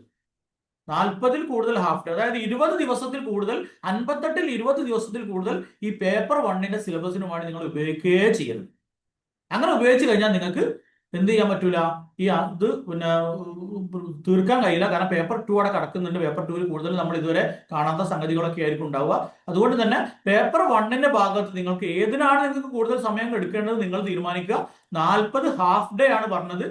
40-ൽ കൂടുതൽ ഹാഫ് ഡേ, അതായത് 20 ദിവസത്തിൽ കൂടുതൽ, 58-ൽ 20 ദിവസത്തിൽ കൂടുതൽ ഈ പേപ്പർ 1ന്റെ സിലബസിന് വേണ്ടി നിങ്ങൾ ഉപയോഗിക്കുകയേ ചെയ്യരുത്. അങ്ങനെ ഉപയോഗിച്ച് കഴിഞ്ഞാൽ നിങ്ങൾക്ക് എന്ത് ചെയ്യാൻ പറ്റൂല, ഈ അത് പിന്നെ തീർക്കാൻ കഴിയില്ല. കാരണം പേപ്പർ 2 അവിടെ കിടക്കുന്നുണ്ട്. പേപ്പർ 2 കൂടുതൽ നമ്മൾ ഇതുവരെ കാണാത്ത സംഗതികളൊക്കെ ആയിരിക്കും ഉണ്ടാവുക. അതുകൊണ്ട് തന്നെ പേപ്പർ 1ന്റെ ഭാഗത്ത് നിങ്ങൾക്ക് ഏതിനാണ് നിങ്ങൾക്ക് കൂടുതൽ സമയം എടുക്കേണ്ടത് നിങ്ങൾ തീരുമാനിക്കുക. 40 ഹാഫ് ഡേ ആണ് പറഞ്ഞത്,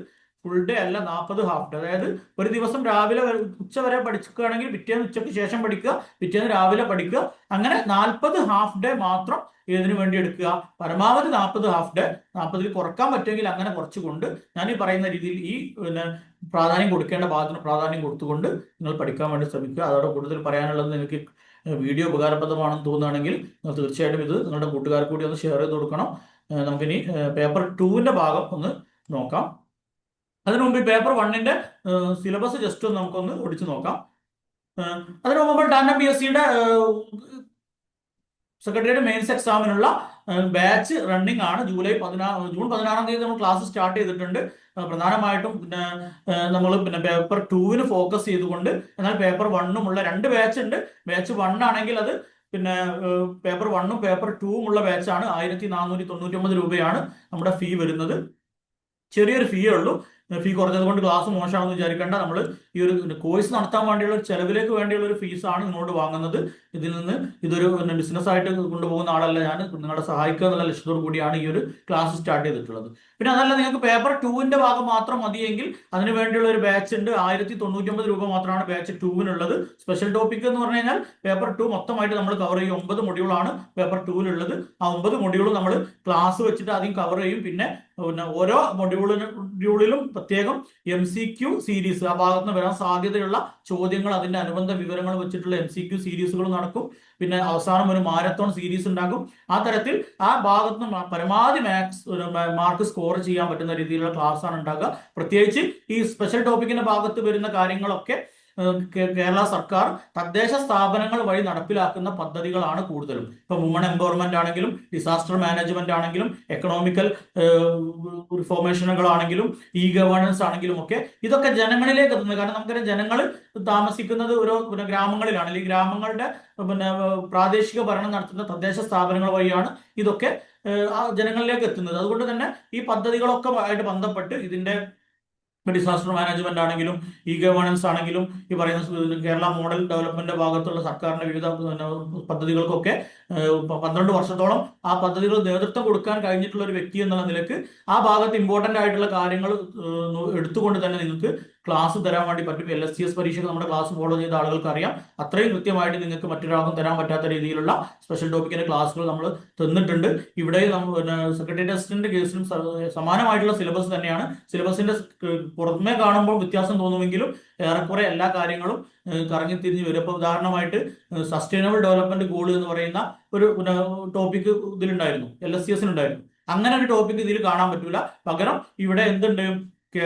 ഫുൾ ഡേ അല്ല, 40 ഹാഫ് ഡേ. അതായത് ഒരു ദിവസം രാവിലെ ഉച്ച വരെ പഠിക്കുകയാണെങ്കിൽ പിറ്റേന്ന് ഉച്ചയ്ക്ക് ശേഷം പഠിക്കുക, പിറ്റേന്ന് രാവിലെ പഠിക്കുക. അങ്ങനെ 40 ഹാഫ് ഡേ മാത്രം ഏതിനു വേണ്ടി എടുക്കുക, പരമാവധി 40 ഹാഫ് ഡേ. 40ൽ കുറക്കാൻ പറ്റുമെങ്കിൽ അങ്ങനെ കുറച്ചുകൊണ്ട് ഞാൻ ഈ പറയുന്ന രീതിയിൽ ഈ പിന്നെ പ്രാധാന്യം കൊടുക്കേണ്ട ഭാഗത്തിന് പ്രാധാന്യം കൊടുത്തുകൊണ്ട് നിങ്ങൾ പഠിക്കാൻ വേണ്ടി ശ്രമിക്കുക. അതോടെ കൂടുതൽ പറയാനുള്ളത്, നിങ്ങൾക്ക് വീഡിയോ ഉപകാരപ്രദമാണെന്ന് തോന്നുകയാണെങ്കിൽ നിങ്ങൾ തീർച്ചയായിട്ടും ഇത് നിങ്ങളുടെ കൂട്ടുകാർക്ക് കൂടി ഒന്ന് ഷെയർ ചെയ്ത് കൊടുക്കണം. നമുക്കിനി പേപ്പർ 2ന്റെ ഭാഗം ഒന്ന് നോക്കാം. അതിനു മുമ്പ് പേപ്പർ 1ന്റെ സിലബസ് ജസ്റ്റ് ഒന്ന് നമുക്കൊന്ന് ഓടിച്ചു നോക്കാം. അതിനു മുമ്പ് ടാൻഡം PSCയുടെ സെക്രട്ടറിയുടെ മെയിൻസ് എക്സാമിനുള്ള ബാച്ച് റണ്ണിംഗ് ആണ്. ജൂൺ 16 തീയതി നമ്മൾ ക്ലാസ് സ്റ്റാർട്ട് ചെയ്തിട്ടുണ്ട്. പ്രധാനമായിട്ടും പിന്നെ നമ്മൾ പിന്നെ പേപ്പർ 2വിന് ഫോക്കസ് ചെയ്തുകൊണ്ട്, എന്നാൽ പേപ്പർ 1ഉം ഉള്ള 2 ബാച്ച് ഉണ്ട്. ബാച്ച് 1 ആണെങ്കിൽ അത് പിന്നെ പേപ്പർ 1ഉം പേപ്പർ 2ഉം ഉള്ള ബാച്ചാണ്. 1499 രൂപയാണ് നമ്മുടെ ഫീ വരുന്നത്. ചെറിയൊരു ഫീയേ ഉള്ളൂ. ഫീ കുറഞ്ഞത് കൊണ്ട് ക്ലാസ് മോശമാണെന്ന് വിചാരിക്കേണ്ട. നമ്മൾ ഈ ഒരു കോഴ്സ് നടത്താൻ വേണ്ടിയുള്ള ഒരു ചെലവിലേക്ക് വേണ്ടിയുള്ള ഒരു ഫീസാണ് നിങ്ങളോട് വാങ്ങുന്നത്. ഇതിൽ നിന്ന് ഇതൊരു ബിസിനസ് ആയിട്ട് കൊണ്ടുപോകുന്ന ആളല്ല ഞാൻ. നിങ്ങളെ സഹായിക്കുക എന്നുള്ള ലക്ഷ്യത്തോടു കൂടിയാണ് ഈ ഒരു ക്ലാസ് സ്റ്റാർട്ട് ചെയ്തിട്ടുള്ളത്. പിന്നെ അതല്ല, നിങ്ങൾക്ക് പേപ്പർ 2ന്റെ ഭാഗം മാത്രം മതിയെങ്കിൽ അതിന് വേണ്ടിയുള്ള ഒരു ബാച്ച് ഉണ്ട്. 1099 രൂപ മാത്രമാണ് ബാച്ച് 2വിനുള്ളത്. സ്പെഷ്യൽ ടോപ്പിക് എന്ന് പറഞ്ഞു കഴിഞ്ഞാൽ പേപ്പർ 2 മൊത്തമായിട്ട് നമ്മൾ കവർ ചെയ്യും. 9 മൊഡ്യൂളാണ് പേപ്പർ 2വിലുള്ളത്. ആ 9 മൊഡ്യൂളും നമ്മൾ ക്ലാസ് വെച്ചിട്ട് ആദ്യം കവർ ചെയ്യും. പിന്നെ ഓരോ മൊഡ്യൂളിലും പ്രത്യേകം MCQ സീരീസ്, ആ ഭാഗത്ത് നിന്ന് വരാൻ സാധ്യതയുള്ള ചോദ്യങ്ങൾ, അതിന്റെ അനുബന്ധ വിവരങ്ങൾ വെച്ചിട്ടുള്ള MCQ സീരീസുകൾ നടക്കും. പിന്നെ അവസാനം ഒരു മാരത്തോൺ സീരീസ് ഉണ്ടാകും. ആ തരത്തിൽ ആ ഭാഗത്ത് നിന്ന് പരമാവധി മാർക്ക് സ്കോർ ചെയ്യാൻ പറ്റുന്ന രീതിയിലുള്ള ക്ലാസ് ആണ് ഉണ്ടാകുക. പ്രത്യേകിച്ച് ഈ സ്പെഷ്യൽ ടോപ്പിക്കിന്റെ ഭാഗത്ത് വരുന്ന കാര്യങ്ങളൊക്കെ കേരള സർക്കാർ തദ്ദേശ സ്ഥാപനങ്ങൾ വഴി നടപ്പിലാക്കുന്ന പദ്ധതികളാണ് കൂടുതലും. ഇപ്പൊ വുമൺ എംപവർമെന്റ് ആണെങ്കിലും, ഡിസാസ്റ്റർ മാനേജ്മെന്റ് ആണെങ്കിലും, എക്കണോമിക്കൽ റിഫോർമേഷനുകളാണെങ്കിലും, ഇ ഗവേണൻസ് ആണെങ്കിലും ഒക്കെ ഇതൊക്കെ ജനങ്ങളിലേക്ക് എത്തുന്നത്. കാരണം നമുക്കറിയാം, ജനങ്ങൾ താമസിക്കുന്നത് ഓരോ പിന്നെ ഗ്രാമങ്ങളിലാണ്. ഈ ഗ്രാമങ്ങളുടെ പിന്നെ പ്രാദേശിക ഭരണം നടത്തുന്ന തദ്ദേശ സ്ഥാപനങ്ങൾ വഴിയാണ് ഇതൊക്കെ ജനങ്ങളിലേക്ക് എത്തുന്നത്. അതുകൊണ്ട് തന്നെ ഈ പദ്ധതികളൊക്കെ ആയിട്ട് ബന്ധപ്പെട്ട് ഇതിന്റെ ഡിസാസ്റ്റർ മാനേജ്മെന്റ് ആണെങ്കിലും, ഇ ഗവേണൻസ് ആണെങ്കിലും, ഈ പറയുന്ന കേരള മോഡൽ ഡെവലപ്മെന്റ് ഭാഗത്തുള്ള സർക്കാരിന്റെ വിവിധ പദ്ധതികൾക്കൊക്കെ 12 വർഷത്തോളം ആ പദ്ധതികൾ നേതൃത്വം കൊടുക്കാൻ കഴിഞ്ഞിട്ടുള്ള ഒരു വ്യക്തി എന്നുള്ള നിലക്ക് ആ ഭാഗത്ത് ഇമ്പോർട്ടന്റ് ആയിട്ടുള്ള കാര്യങ്ങൾ എടുത്തുകൊണ്ട് തന്നെ നിങ്ങൾക്ക് ക്ലാസ് തരാൻ വേണ്ടി പറ്റും. LSCS പരീക്ഷയ്ക്ക് നമ്മുടെ ക്ലാസ് ഫോളോ ചെയ്ത ആളുകൾക്ക് അറിയാം. അത്രയും കൃത്യമായിട്ട് നിങ്ങൾക്ക് മറ്റൊരാൾക്കും തരാൻ പറ്റാത്ത രീതിയിലുള്ള സ്പെഷ്യൽ ടോപ്പിക്കിന്റെ ക്ലാസ്സുകൾ നമ്മൾ തന്നിട്ടുണ്ട്. ഇവിടെ സെക്രട്ടേറിയറ്റ് അസിസ്റ്റന്റ് കേസിലും സമാനമായിട്ടുള്ള സിലബസ് തന്നെയാണ്. സിലബസിന്റെ പുറമെ കാണുമ്പോൾ വ്യത്യാസം തോന്നുമെങ്കിലും ഏറെക്കുറെ എല്ലാ കാര്യങ്ങളും കറങ്ങിത്തിരിഞ്ഞ് വരും. ഇപ്പോൾ ഉദാഹരണമായിട്ട് സസ്റ്റൈനബിൾ ഡെവലപ്മെന്റ് ഗോൾ എന്ന് പറയുന്ന ഒരു ടോപ്പിക് ഇതിലുണ്ടായിരുന്നു, LSCS-നുണ്ടായിരുന്നു. അങ്ങനെ ഒരു ടോപ്പിക് ഇതിൽ കാണാൻ പറ്റൂല. പകരം ഇവിടെ എന്തുണ്ട്,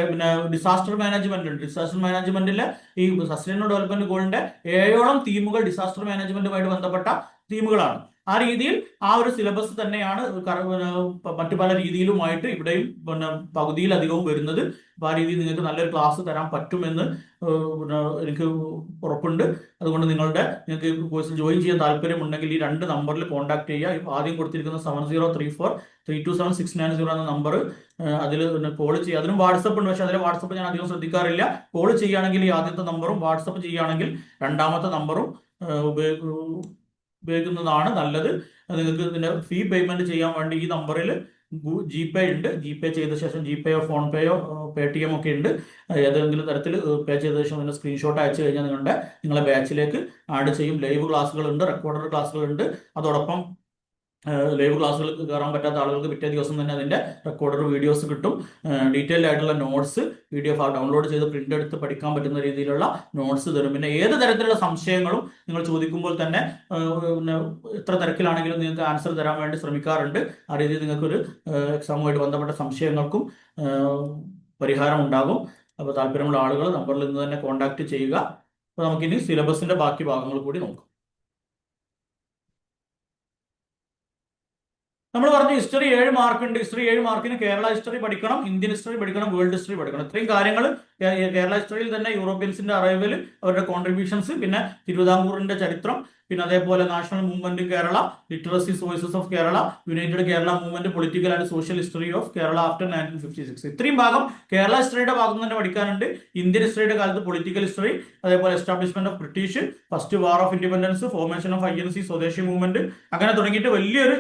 പിന്നെ ഡിസാസ്റ്റർ മാനേജ്മെന്റ് ഉണ്ട്. ഡിസാസ്റ്റർ മാനേജ്മെന്റിലെ ഈ സസ്റ്റൈനബിൾ ഡെവലപ്മെന്റ് ഗോളിന്റെ 7ഓളം തീമുകൾ ഡിസാസ്റ്റർ മാനേജ്മെന്റുമായിട്ട് ബന്ധപ്പെട്ട തീമുകളാണ്. ആ രീതിയിൽ ആ ഒരു സിലബസ് തന്നെയാണ് മറ്റു പല രീതിയിലുമായിട്ട് ഇവിടെയും പിന്നെ പകുതിയിലധികവും വരുന്നത്. അപ്പൊ ആ രീതിയിൽ നിങ്ങൾക്ക് നല്ലൊരു ക്ലാസ് തരാൻ പറ്റുമെന്ന് എനിക്ക് ഉറപ്പുണ്ട്. അതുകൊണ്ട് നിങ്ങൾക്ക് കോഴ്സിൽ ജോയിൻ ചെയ്യാൻ താല്പര്യമുണ്ടെങ്കിൽ ഈ 2 നമ്പറിൽ കോൺടാക്ട് ചെയ്യുക. ആദ്യം കൊടുത്തിരിക്കുന്ന 7034327690 എന്ന നമ്പർ, അതിൽ കോൾ ചെയ്യുക. അതിനും വാട്സപ്പ് ഉണ്ട്, പക്ഷെ അതിലെ വാട്സപ്പ് ഞാൻ അധികം ശ്രദ്ധിക്കാറില്ല. കോൾ ചെയ്യുകയാണെങ്കിൽ ഈ ആദ്യത്തെ നമ്പറും, വാട്സപ്പ് ചെയ്യുകയാണെങ്കിൽ 2ാമത്തെ നമ്പറും ഉപയോഗിക്കുന്നതാണ് നല്ലത്. നിങ്ങൾക്ക് ഇതിന്റെ ഫീ പേയ്മെന്റ് ചെയ്യാൻ വേണ്ടി ഈ നമ്പറിൽ GPay ഉണ്ട്. GPay ചെയ്ത ശേഷം GPayയോ ഫോൺപേയോ Paytm ഒക്കെ ഉണ്ട്. ഏതെങ്കിലും തരത്തിൽ പേ ചെയ്ത ശേഷം അതിന്റെ സ്ക്രീൻഷോട്ട് അയച്ചു കഴിഞ്ഞാൽ നിങ്ങളെ ബാച്ചിലേക്ക് ആഡ് ചെയ്യും. ലൈവ് ക്ലാസ്സുകളുണ്ട്, റെക്കോർഡഡ് ക്ലാസ്സുകളുണ്ട്. അതോടൊപ്പം ലൈവ് ക്ലാസ്സുകൾക്ക് കയറാൻ പറ്റാത്ത ആളുകൾക്ക് പിറ്റേ ദിവസം തന്നെ അതിന്റെ റെക്കോർഡഡ് വീഡിയോസ് കിട്ടും. ഡീറ്റെയിൽഡ് ആയിട്ടുള്ള നോട്ട്സ് PDF ഡൗൺലോഡ് ചെയ്ത് പ്രിന്റ് എടുത്ത് പഠിക്കാൻ പറ്റുന്ന രീതിയിലുള്ള നോട്ട്സ് തരും. പിന്നെ ഏത് തരത്തിലുള്ള സംശയങ്ങളും നിങ്ങൾ ചോദിക്കുമ്പോൾ തന്നെ എത്ര തിരക്കിലാണെങ്കിലും നിങ്ങൾക്ക് ആൻസർ തരാൻ വേണ്ടി ശ്രമിക്കാറുണ്ട്. ആ രീതിയിൽ നിങ്ങൾക്കൊരു എക്സാമുമായിട്ട് ബന്ധപ്പെട്ട സംശയങ്ങൾക്കും പരിഹാരം ഉണ്ടാകും. അപ്പോൾ താല്പര്യമുള്ള ആളുകൾ നമ്പറിൽ നിന്ന് തന്നെ കോൺടാക്ട് ചെയ്യുക. അപ്പോൾ നമുക്കിനി സിലബസിന്റെ ബാക്കി ഭാഗങ്ങൾ കൂടി നോക്കാം. നമ്മൾ പറഞ്ഞു ഹിസ്റ്ററി 7 മാർക്ക് ഉണ്ട്. ഹിസ്റ്ററി 7 മാർക്കിന് കേരള ഹിസ്റ്ററി പഠിക്കണം, ഇന്ത്യൻ ഹിസ്റ്ററി പഠിക്കണം, വേൾഡ് ഹിസ്റ്ററി പഠിക്കണം. ഇത്രയും കാര്യങ്ങൾ കേരള ഹിസ്റ്ററിയിൽ തന്നെ യൂറോപ്യൻസിന്റെ അറൈവൽ, അവരുടെ കോൺട്രിബ്യൂഷൻസ്, പിന്നെ തിരുവിതാംകൂറിന്റെ ചരിത്രം, പിന്നെ അതേപോലെ national movement Kerala, literacy voices of Kerala, United Kerala movement, political and social history of Kerala after 1956. ഇത്രയും ഭാഗം കേരള ഹിസ്റ്ററിയുടെ ഭാഗം തന്നെ പഠിക്കാനുണ്ട്. ഇന്ത്യൻ ഹിസ്റ്ററിയുടെ കാലത്ത് പൊളിറ്റിക്കൽ ഹിസ്റ്ററി, അതേപോലെ establishment of British, first war of independence, formation of INC, സ്വദേശി മൂവ്മെന്റ്, അങ്ങനെ തുടങ്ങിയിട്ട് വലിയൊരു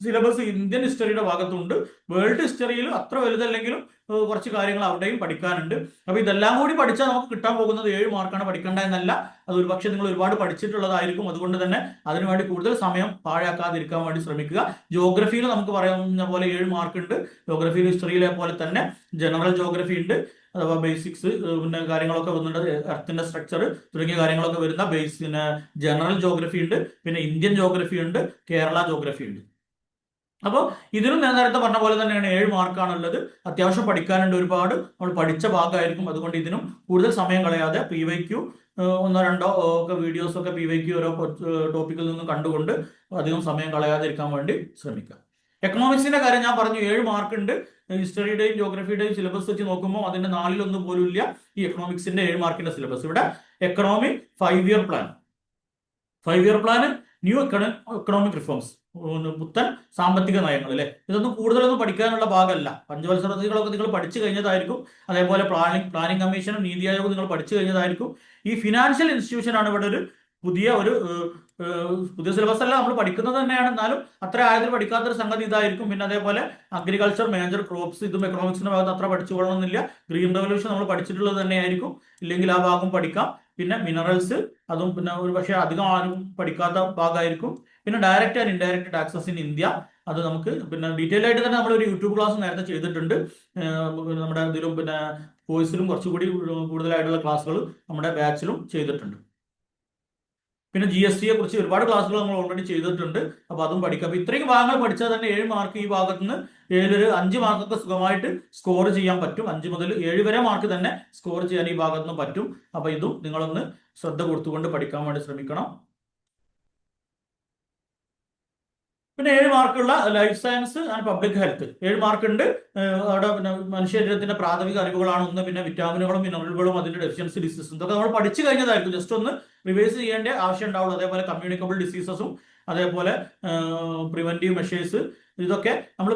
സിലബസ് ഇന്ത്യൻ ഹിസ്റ്ററിയുടെ ഭാഗത്തുണ്ട്. വേൾഡ് ഹിസ്റ്ററിയിൽ അത്ര വലുതല്ലെങ്കിലും കുറച്ച് കാര്യങ്ങൾ അവിടെയും പഠിക്കാനുണ്ട്. അപ്പൊ ഇതെല്ലാം കൂടി പഠിച്ചാൽ നമുക്ക് കിട്ടാൻ പോകുന്നത് 7 മാർക്കാണ്. പഠിക്കേണ്ട എന്നല്ല, അത് ഒരുപക്ഷെ നിങ്ങൾ ഒരുപാട് പഠിച്ചിട്ടുള്ളതായിരിക്കും. അതുകൊണ്ട് തന്നെ അതിനുവേണ്ടി കൂടുതൽ സമയം പാഴാക്കാതിരിക്കാൻ വേണ്ടി ശ്രമിക്കുക. ജോഗ്രഫിയിൽ നമുക്ക് പറയുന്ന പോലെ 7 മാർക്ക് ഉണ്ട്. ജോഗ്രഫിയിൽ ഹിസ്റ്ററിയിലെ പോലെ തന്നെ ജനറൽ ജോഗ്രഫി ഉണ്ട്, അഥവാ ബേസിക്സ് പിന്നെ കാര്യങ്ങളൊക്കെ വരുന്നുണ്ട്, എർത്തിന്റെ സ്ട്രക്ചർ തുടങ്ങിയ കാര്യങ്ങളൊക്കെ വരുന്ന പിന്നെ ജനറൽ ജോഗ്രഫി ഉണ്ട്, പിന്നെ ഇന്ത്യൻ ജോഗ്രഫി ഉണ്ട്, കേരള ജോഗ്രഫി ഉണ്ട്. അപ്പോൾ ഇതിനും ഞാൻ നേരത്തെ പറഞ്ഞ പോലെ തന്നെയാണ് 7 മാർക്കാണുള്ളത്. അത്യാവശ്യം പഠിക്കാനുണ്ട്, ഒരുപാട് നമ്മൾ പഠിച്ച ഭാഗമായിരിക്കും. അതുകൊണ്ട് ഇതിനും കൂടുതൽ സമയം കളയാതെ PYQ 1-2 ഒക്കെ വീഡിയോസ് ഒക്കെ PYQ ഓരോ ടോപ്പിക്കിൽ നിന്ന് കണ്ടുകൊണ്ട് അധികം സമയം കളയാതിരിക്കാൻ വേണ്ടി ശ്രമിക്കുക. എക്കണോമിക്സിന്റെ കാര്യം ഞാൻ പറഞ്ഞു, 7 മാർക്ക് ഉണ്ട്. ഹിസ്റ്ററിയുടെയും ജോഗ്രഫിയുടെയും സിലബസ് വെച്ച് നോക്കുമ്പോൾ അതിന്റെ 4-1 പോലും ഇല്ല ഈ എക്കണോമിക്സിന്റെ 7 മാർക്കിന്റെ സിലബസ്. ഇവിടെ economy 5 year plan, 5 year plan, new economic reforms, പുത്തൻ സാമ്പത്തിക നയങ്ങൾ അല്ലെ. ഇതൊന്നും കൂടുതലൊന്നും പഠിക്കാനുള്ള ഭാഗമല്ല. പഞ്ചവത്സരങ്ങളൊക്കെ നിങ്ങൾ പഠിച്ചു കഴിഞ്ഞതായിരിക്കും. അതേപോലെ പ്ലാനിംഗ് കമ്മീഷനും നീതി ആയോഗവും നിങ്ങൾ പഠിച്ചു കഴിഞ്ഞതായിരിക്കും. ഈ ഫിനാൻഷ്യൽ ഇൻസ്റ്റിറ്റ്യൂഷൻ ആണ് ഇവിടെ ഒരു പുതിയ സിലബസ് അല്ല, നമ്മൾ പഠിക്കുന്നത് തന്നെയാണ്, എന്നാലും അത്ര ആയതിൽ പഠിക്കാത്തൊരു സംഗതി ഇതായിരിക്കും. പിന്നെ അതേപോലെ അഗ്രികൾച്ചർ, മേജർ ക്രോപ്സ്, ഇതും എക്കണോമിക്സിന്റെ ഭാഗത്ത് അത്ര പഠിച്ചുകൊള്ളണമെന്നില്ല. ഗ്രീൻ റെവല്യൂഷൻ നമ്മൾ പഠിച്ചിട്ടുള്ളത് തന്നെയായിരിക്കും, ഇല്ലെങ്കിൽ ആ ഭാഗം പഠിക്കാം. പിന്നെ മിനറൽസ്, അതും പിന്നെ ഒരു പക്ഷേ അധികം ആരും പഠിക്കാത്ത ഭാഗമായിരിക്കും. പിന്നെ direct and indirect taxes in India, അത് നമുക്ക് പിന്നെ ഡീറ്റെയിൽ ആയിട്ട് തന്നെ നമ്മൾ ഒരു യൂട്യൂബ് ക്ലാസ് നേരത്തെ ചെയ്തിട്ടുണ്ട്. നമ്മുടെ ഇതിലും പിന്നെ കോഴ്സിലും കുറച്ചുകൂടി കൂടുതലായിട്ടുള്ള ക്ലാസ്സുകൾ നമ്മുടെ ബാച്ചിലും ചെയ്തിട്ടുണ്ട്. പിന്നെ GST യെ കുറിച്ച് ഒരുപാട് ക്ലാസ്സുകൾ നമ്മൾ ഓൾറെഡി ചെയ്തിട്ടുണ്ട്. അപ്പൊ അതും പഠിക്കാം. അപ്പൊ ഇത്രയും ഭാഗങ്ങൾ പഠിച്ചാൽ തന്നെ 7 മാർക്ക് ഈ ഭാഗത്ത് നിന്ന് 5 മാർക്കൊക്കെ സുഖമായിട്ട് സ്കോർ ചെയ്യാൻ പറ്റും. 5 മുതൽ 7 വരെ മാർക്ക് തന്നെ സ്കോർ ചെയ്യാൻ ഈ ഭാഗത്ത് നിന്ന് പറ്റും. അപ്പൊ ഇതും നിങ്ങളൊന്ന് ശ്രദ്ധ കൊടുത്തുകൊണ്ട് പഠിക്കാൻ വേണ്ടി ശ്രമിക്കണം. പിന്നെ 7 മാർക്കുള്ള life science and public health 7 mark ഉണ്ട്. അവിടെ പിന്നെ മനുഷ്യ ശരീരത്തിന്റെ പ്രാഥമിക അറിവുകളാണ് ഒന്ന്. പിന്നെ വിറ്റാമിനുകളും മിനറലുകളും അതിന്റെ ഡെഫിഷ്യൻസി ഡിസീസും ഇതൊക്കെ നമ്മൾ പഠിച്ചു കഴിഞ്ഞതായിരിക്കും. ജസ്റ്റ് ഒന്ന് റിവൈസ് ചെയ്യേണ്ട ആവശ്യം ഉണ്ടാവുള്ളൂ. അതേപോലെ കമ്മ്യൂണിക്കബിൾ ഡിസീസസും അതേപോലെ പ്രിവെന്റീവ് മെഷേഴ്സ്, ഇതൊക്കെ നമ്മൾ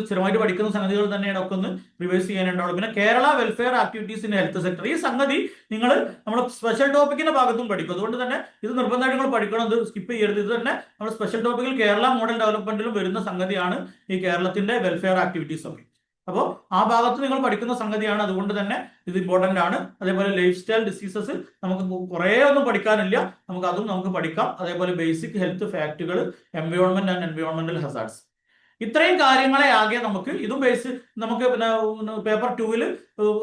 സ്ഥിരമായിട്ട് പഠിക്കുന്ന സംഗതികൾ തന്നെയാണ്. ഒക്കെ ഒന്ന് റിവൈസ് ചെയ്യാനുണ്ടാവുള്ളൂ. പിന്നെ Kerala welfare activities in health sector, ഈ സംഗതി നിങ്ങൾ നമ്മൾ സ്പെഷ്യൽ ടോപ്പിക്കിന്റെ ഭാഗത്തും പഠിക്കും. അതുകൊണ്ട് തന്നെ ഇത് നിർബന്ധമായിട്ട് നിങ്ങൾ പഠിക്കണം, ഇത് സ്കിപ്പ് ചെയ്യരുത്. ഇത് തന്നെ നമ്മൾ സ്പെഷ്യൽ ടോപ്പിക്കിൽ കേരള മോഡൽ ഡെവലപ്മെന്റിലും വരുന്ന സംഗതിയാണ് ഈ കേരളത്തിന്റെ വെൽഫെയർ ആക്ടിവിറ്റീസ് ഒക്കെ. അപ്പോൾ ആ ഭാഗത്ത് നിങ്ങൾ പഠിക്കുന്ന സംഗതിയാണ്, അതുകൊണ്ട് തന്നെ ഇത് ഇമ്പോർട്ടന്റ് ആണ്. അതേപോലെ ലൈഫ് സ്റ്റൈൽ ഡിസീസസ് നമുക്ക് കുറേ ഒന്നും പഠിക്കാനില്ല, നമുക്ക് പഠിക്കാം. അതേപോലെ ബേസിക് ഹെൽത്ത് ഫാക്ടുകൾ, എൻവയോൺമെന്റ് ആൻഡ് എൻവയോൺമെന്റൽ ഹസാർഡ്സ്, ഇത്രയും കാര്യങ്ങളെ ആകെ നമുക്ക് പിന്നെ പേപ്പർ 2-ൽ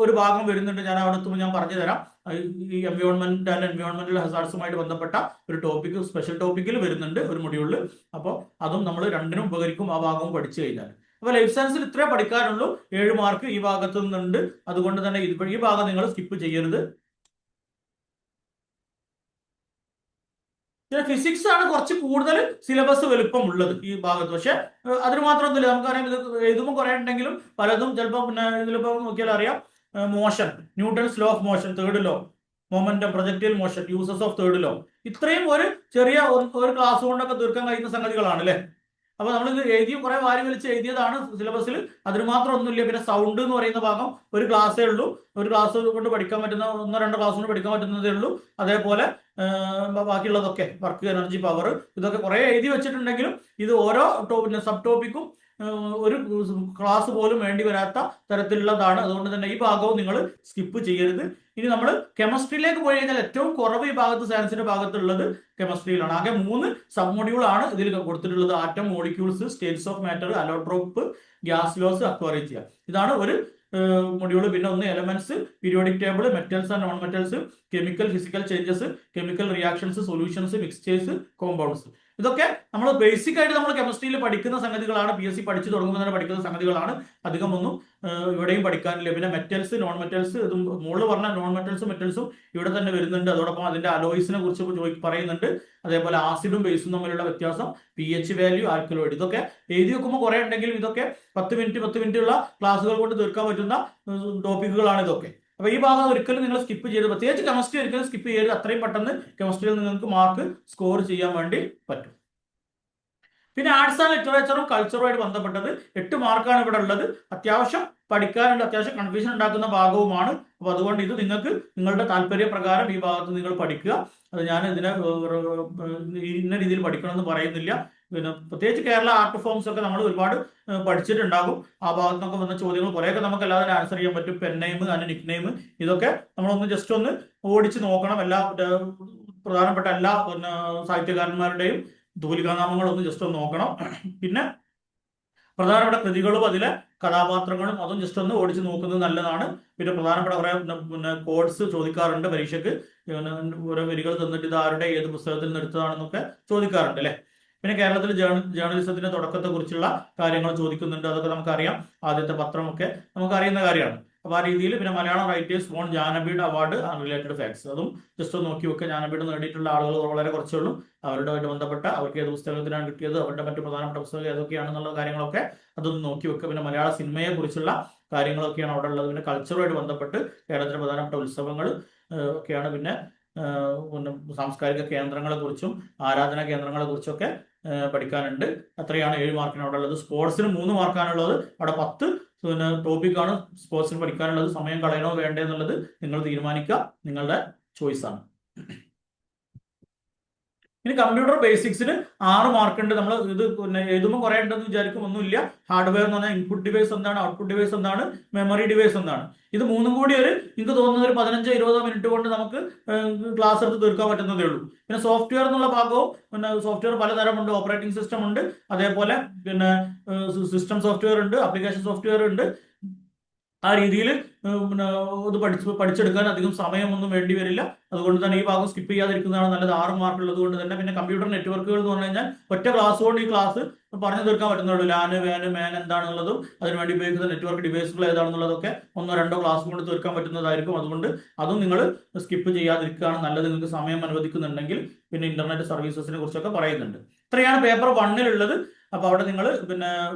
ഒരു ഭാഗം വരുന്നുണ്ട്. ഞാൻ അവിടെ ഞാൻ പറഞ്ഞു തരാം. ഈ എൻവയോൺമെന്റ് ആൻഡ് എൻവയോൺമെന്റൽ ഹസാർഡ്സുമായിട്ട് ബന്ധപ്പെട്ട ഒരു ടോപ്പിക് സ്പെഷ്യൽ ടോപ്പിക്കിൽ വരുന്നുണ്ട് ഒരു മൊഡ്യൂളിൽ. അപ്പോൾ അതും നമ്മൾ രണ്ടിനും ഉപകരിക്കും, ആ ഭാഗവും പഠിച്ചു കഴിഞ്ഞാൽ. അപ്പൊ ലൈഫ് സയൻസിൽ ഇത്രേ പഠിക്കാനുള്ളൂ. 7 മാർക്ക് ഈ ഭാഗത്തു നിന്നുണ്ട്. അതുകൊണ്ട് തന്നെ ഈ ഭാഗം നിങ്ങൾ സ്കിപ്പ് ചെയ്യരുത്. ഫിസിക്സ് ആണ് കുറച്ച് കൂടുതൽ സിലബസ് വലുപ്പം ഉള്ളത് ഈ ഭാഗത്ത്. പക്ഷെ അതിന് മാത്രമൊന്നുമില്ല, നമുക്കറിയാം ഇത് എഴുതുമ്പോൾ കുറെ ഉണ്ടെങ്കിലും പലതും ചിലപ്പോൾ പിന്നെ ഇതിലിപ്പോ നോക്കിയാൽ അറിയാം. Motion, Newton's law of motion, third law, momentum, projectile motion, uses of third law, ഇത്രയും ഒരു ചെറിയ ഒരു ക്ലാസ് കൊണ്ടൊക്കെ തീർക്കാൻ കഴിയുന്ന സംഗതികളാണ് അല്ലെ. അപ്പൊ നമ്മളിത് കുറെ വാരി വലിച്ച് എഴുതിയതാണ് സിലബസിൽ, അതിന് മാത്രം ഒന്നുമില്ല. പിന്നെ സൗണ്ട് എന്ന് പറയുന്ന ഭാഗം ഒരു ക്ലാസ്സേ ഉള്ളൂ, ഒരു ക്ലാസ് കൊണ്ട് പഠിക്കാൻ പറ്റുന്ന 1-2 ക്ലാസ് കൊണ്ട് പഠിക്കാൻ പറ്റുന്നതേ ഉള്ളൂ. അതേപോലെ ബാക്കിയുള്ളതൊക്കെ വർക്ക്, എനർജി, പവർ, ഇതൊക്കെ കുറെ എഴുതി വെച്ചിട്ടുണ്ടെങ്കിലും ഇത് ഓരോ സബ് ടോപ്പിക്കും ഒരു ക്ലാസ് പോലും വേണ്ടി വരാത്ത തരത്തിലുള്ളതാണ്. അതുകൊണ്ട് തന്നെ ഈ ഭാഗവും നിങ്ങൾ സ്കിപ്പ് ചെയ്യരുത്. ഇനി നമ്മൾ കെമിസ്ട്രിയിലേക്ക് പോയി കഴിഞ്ഞാൽ ഏറ്റവും കുറവ് ഈ ഭാഗത്ത് സയൻസിന്റെ ഭാഗത്തുള്ളത് കെമിസ്ട്രിയിലാണ്. ആകെ 3 സബ് മൊഡ്യൂൾ ആണ് ഇതിൽ കൊടുത്തിട്ടുള്ളത്. Atom, molecules, states of matter, allotrope, gas laws, അക്വാറിയ. ഇതാണ് ഒരു മൊഡ്യൂൾ. പിന്നെ ഒന്ന് elements, periodic table, metals and non metals, chemical physical changes, chemical reactions, solutions, mixtures, compounds. ഇതൊക്കെ നമ്മൾ ബേസിക് ആയിട്ട് നമ്മൾ കെമിസ്ട്രിയിൽ പഠിക്കുന്ന സംഗതികളാണ്. PSC പഠിച്ചു തുടങ്ങുമ്പോൾ തന്നെ പഠിക്കുന്ന സംഗതികളാണ്. അധികമൊന്നും ഇവിടെയും പഠിക്കാനില്ല. പിന്നെ മെറ്റൽസ്, നോൺ മെറ്റൽസ്, ഇതും മുകളിൽ പറഞ്ഞ നോൺ മെറ്റൽസും മെറ്റൽസും ഇവിടെ തന്നെ വരുന്നുണ്ട്. അതോടൊപ്പം അതിന്റെ അലോയ്സിനെ കുറിച്ച് പറയുന്നുണ്ട്. അതേപോലെ ആസിഡും ബേസും തമ്മിലുള്ള വ്യത്യാസം, pH വാല്യൂ, ആൽക്കലോയിഡ്, ഇതൊക്കെ എഴുതി വെക്കുമ്പോൾ കുറെ ഉണ്ടെങ്കിലും ഇതൊക്കെ 10 മിനിറ്റ് ഉള്ള ക്ലാസ്സുകൾ കൊണ്ട് തീർക്കാൻ പറ്റുന്ന ടോപ്പിക്കുകളാണ് ഇതൊക്കെ. അപ്പൊ ഈ ഭാഗം ഒരിക്കലും നിങ്ങൾ സ്കിപ്പ് ചെയ്ത്, പ്രത്യേകിച്ച് കെമിസ്ട്രി ഒരിക്കലും സ്കിപ്പ് ചെയ്യരുത്. അത്രയും പെട്ടെന്ന് കെമിസ്ട്രിയിൽ നിങ്ങൾക്ക് മാർക്ക് സ്കോർ ചെയ്യാൻ വേണ്ടി പറ്റും. പിന്നെ ആർട്സ് ആൻഡ് ലിറ്ററേച്ചറും കൾച്ചറുമായിട്ട് ബന്ധപ്പെട്ടത് 8 മാർക്കാണ് ഇവിടെ ഉള്ളത്. അത്യാവശ്യം പഠിക്കാനുണ്ട്, അത്യാവശ്യം കൺഫ്യൂഷൻ ഉണ്ടാക്കുന്ന ഭാഗവുമാണ്. അപ്പൊ അതുകൊണ്ട് ഇത് നിങ്ങൾക്ക് നിങ്ങളുടെ താല്പര്യപ്രകാരം ഈ ഭാഗത്ത് നിങ്ങൾ പഠിക്കുക. അത് ഞാൻ ഇതിനെ ഇന്ന രീതിയിൽ പഠിക്കണമെന്ന് പറയുന്നില്ല. പിന്നെ പ്രത്യേകിച്ച് കേരള ആർട്ട് ഫോംസ് ഒക്കെ നമ്മൾ ഒരുപാട് പഠിച്ചിട്ടുണ്ടാകും. ആ ഭാഗത്ത് നിന്നൊക്കെ വന്ന ചോദ്യങ്ങൾ കുറേയൊക്കെ നമുക്ക് എല്ലാവരും ആൻസർ ചെയ്യാൻ പറ്റും. പെൻ നെയിം അതിന്റെ നിക് നെയിം ഇതൊക്കെ നമ്മളൊന്ന് ജസ്റ്റ് ഒന്ന് ഓടിച്ച് നോക്കണം. എല്ലാ പ്രധാനപ്പെട്ട എല്ലാ സാഹിത്യകാരന്മാരുടെയും തൂലികാനാമങ്ങളൊന്ന് ജസ്റ്റ് ഒന്ന് നോക്കണം. പിന്നെ പ്രധാനപ്പെട്ട കൃതികളും അതിലെ കഥാപാത്രങ്ങളും അതും ജസ്റ്റ് ഒന്ന് ഓടിച്ച് നോക്കുന്നത് നല്ലതാണ്. പിന്നെ പ്രധാനപ്പെട്ട കുറെ കോഡ്സ് ചോദിക്കാറുണ്ട് പരീക്ഷയ്ക്ക്. ഓരോ വരികൾ തന്നിട്ട് ഇത് ആരുടെ ഏത് പുസ്തകത്തിൽ നിന്ന് എടുത്തതാണെന്നൊക്കെ ചോദിക്കാറുണ്ട് അല്ലെ. പിന്നെ കേരളത്തിൽ ജേർണലിസത്തിന്റെ തുടക്കത്തെ കുറിച്ചുള്ള കാര്യങ്ങൾ ചോദിക്കുന്നുണ്ട്. അതൊക്കെ നമുക്കറിയാം. ആദ്യത്തെ പത്രമൊക്കെ നമുക്കറിയുന്ന കാര്യമാണ്. അപ്പൊ ആ രീതിയിൽ പിന്നെ Malayalam writers won Jnanpith award and related facts അതും ജസ്റ്റ് ഒന്ന് നോക്കി വെക്കുക. ജ്ഞാനപീഠം നേടിയിട്ടുള്ള ആളുകൾ വളരെ കുറച്ചേ ഉള്ളൂ. അവരുമായിട്ട് ബന്ധപ്പെട്ട അവർക്ക് ഏത് പുസ്തകത്തിനാണ് കിട്ടിയത്, അവരുടെ മറ്റു പ്രധാനപ്പെട്ട പുസ്തകം ഏതൊക്കെയാണെന്നുള്ള കാര്യങ്ങളൊക്കെ അതൊന്ന് നോക്കി വെക്കുക. പിന്നെ മലയാള സിനിമയെ കുറിച്ചുള്ള കാര്യങ്ങളൊക്കെയാണ് അവിടെ ഉള്ളത്. പിന്നെ കൾച്ചറുമായിട്ട് ബന്ധപ്പെട്ട് കേരളത്തിലെ പ്രധാനപ്പെട്ട ഉത്സവങ്ങൾ ഒക്കെയാണ്. പിന്നെ സാംസ്കാരിക കേന്ദ്രങ്ങളെ കുറിച്ചും ആരാധനാ കേന്ദ്രങ്ങളെ കുറിച്ചൊക്കെ പഠിക്കാനുണ്ട്. അത്രയാണ് 7 മാർക്കിന് അവിടെ ഉള്ളത്. സ്പോർട്സിന് 3 മാർക്കാണുള്ളത്. അവിടെ 10 ടോപ്പിക്കാണ് സ്പോർട്സിന് പഠിക്കാനുള്ളത്. സമയം കളയണോ വേണ്ടേ എന്നുള്ളത് നിങ്ങൾ തീരുമാനിക്കുക, നിങ്ങളുടെ ചോയ്സ് ആണ്. ഇനി കമ്പ്യൂട്ടർ ബേസിക്സിന് 6 മാർക്ക് ഉണ്ട്. നമ്മൾ ഇത് എഴുതുമ്പോൾ കുറെ ഉണ്ടെന്ന് വിചാരിക്കും, ഒന്നുമില്ല. ഹാർഡ്വെയർ എന്ന് പറഞ്ഞാൽ ഇൻപുട്ട് ഡിവൈസ് എന്താണ്, ഔട്ട്പുട്ട് ഡിവൈസ് എന്താണ്, മെമ്മറി ഡിവൈസ് എന്താണ്, ഇത് മൂന്നും കൂടി എനിക്ക് തോന്നുന്ന ഒരു 15-20 മിനിറ്റ് കൊണ്ട് നമുക്ക് ക്ലാസ് എടുത്ത് തീർക്കാൻ പറ്റുന്നതേ ഉള്ളൂ. പിന്നെ സോഫ്റ്റ്വെയർ എന്നുള്ള ഭാഗവും, പിന്നെ സോഫ്റ്റ്വെയർ പലതരമുണ്ട്. ഓപ്പറേറ്റിംഗ് സിസ്റ്റം ഉണ്ട്, അതേപോലെ പിന്നെ സിസ്റ്റം സോഫ്റ്റ്വെയർ ഉണ്ട്, ആപ്ലിക്കേഷൻ സോഫ്റ്റ്വെയർ ഉണ്ട്. ആ രീതിയിൽ ഇത് പഠിച്ചെടുക്കാൻ അധികം സമയമൊന്നും വേണ്ടി വരില്ല. അതുകൊണ്ട് തന്നെ ഈ ഭാഗം സ്കിപ്പ് ചെയ്യാതിരിക്കുന്നതാണ് നല്ലത്. 6 മാർക്ക് ഉള്ളത് കൊണ്ട് തന്നെ. പിന്നെ കമ്പ്യൂട്ടർ നെറ്റ്വർക്കുകൾ എന്ന് പറഞ്ഞു കഴിഞ്ഞാൽ ഒറ്റ ക്ലാസ് കൊണ്ട് ഈ ക്ലാസ് പറഞ്ഞു തീർക്കാൻ പറ്റുന്നുള്ളൂ. ലാന് വാന് മാൻ എന്താണെന്നുള്ളതും അതിനുവേണ്ടി ഉപയോഗിക്കുന്ന നെറ്റ്വർക്ക് ഡിവൈസുകൾ ഏതാണെന്നുള്ളതൊക്കെ 1-2 ക്ലാസ് കൊണ്ട് തീർക്കാൻ പറ്റുന്നതായിരിക്കും. അതുകൊണ്ട് അതും നിങ്ങൾ സ്കിപ്പ് ചെയ്യാതിരിക്കുകയാണ് നല്ലത്, നിങ്ങൾക്ക് സമയം അനുവദിക്കുന്നുണ്ടെങ്കിൽ. പിന്നെ ഇന്റർനെറ്റ് സർവീസസിനെ കുറിച്ചൊക്കെ പറയുന്നുണ്ട്. ഇത്രയാണ് പേപ്പർ 1-ൽ അപ്പൊ അവിടെ നിങ്ങൾ പിന്നെ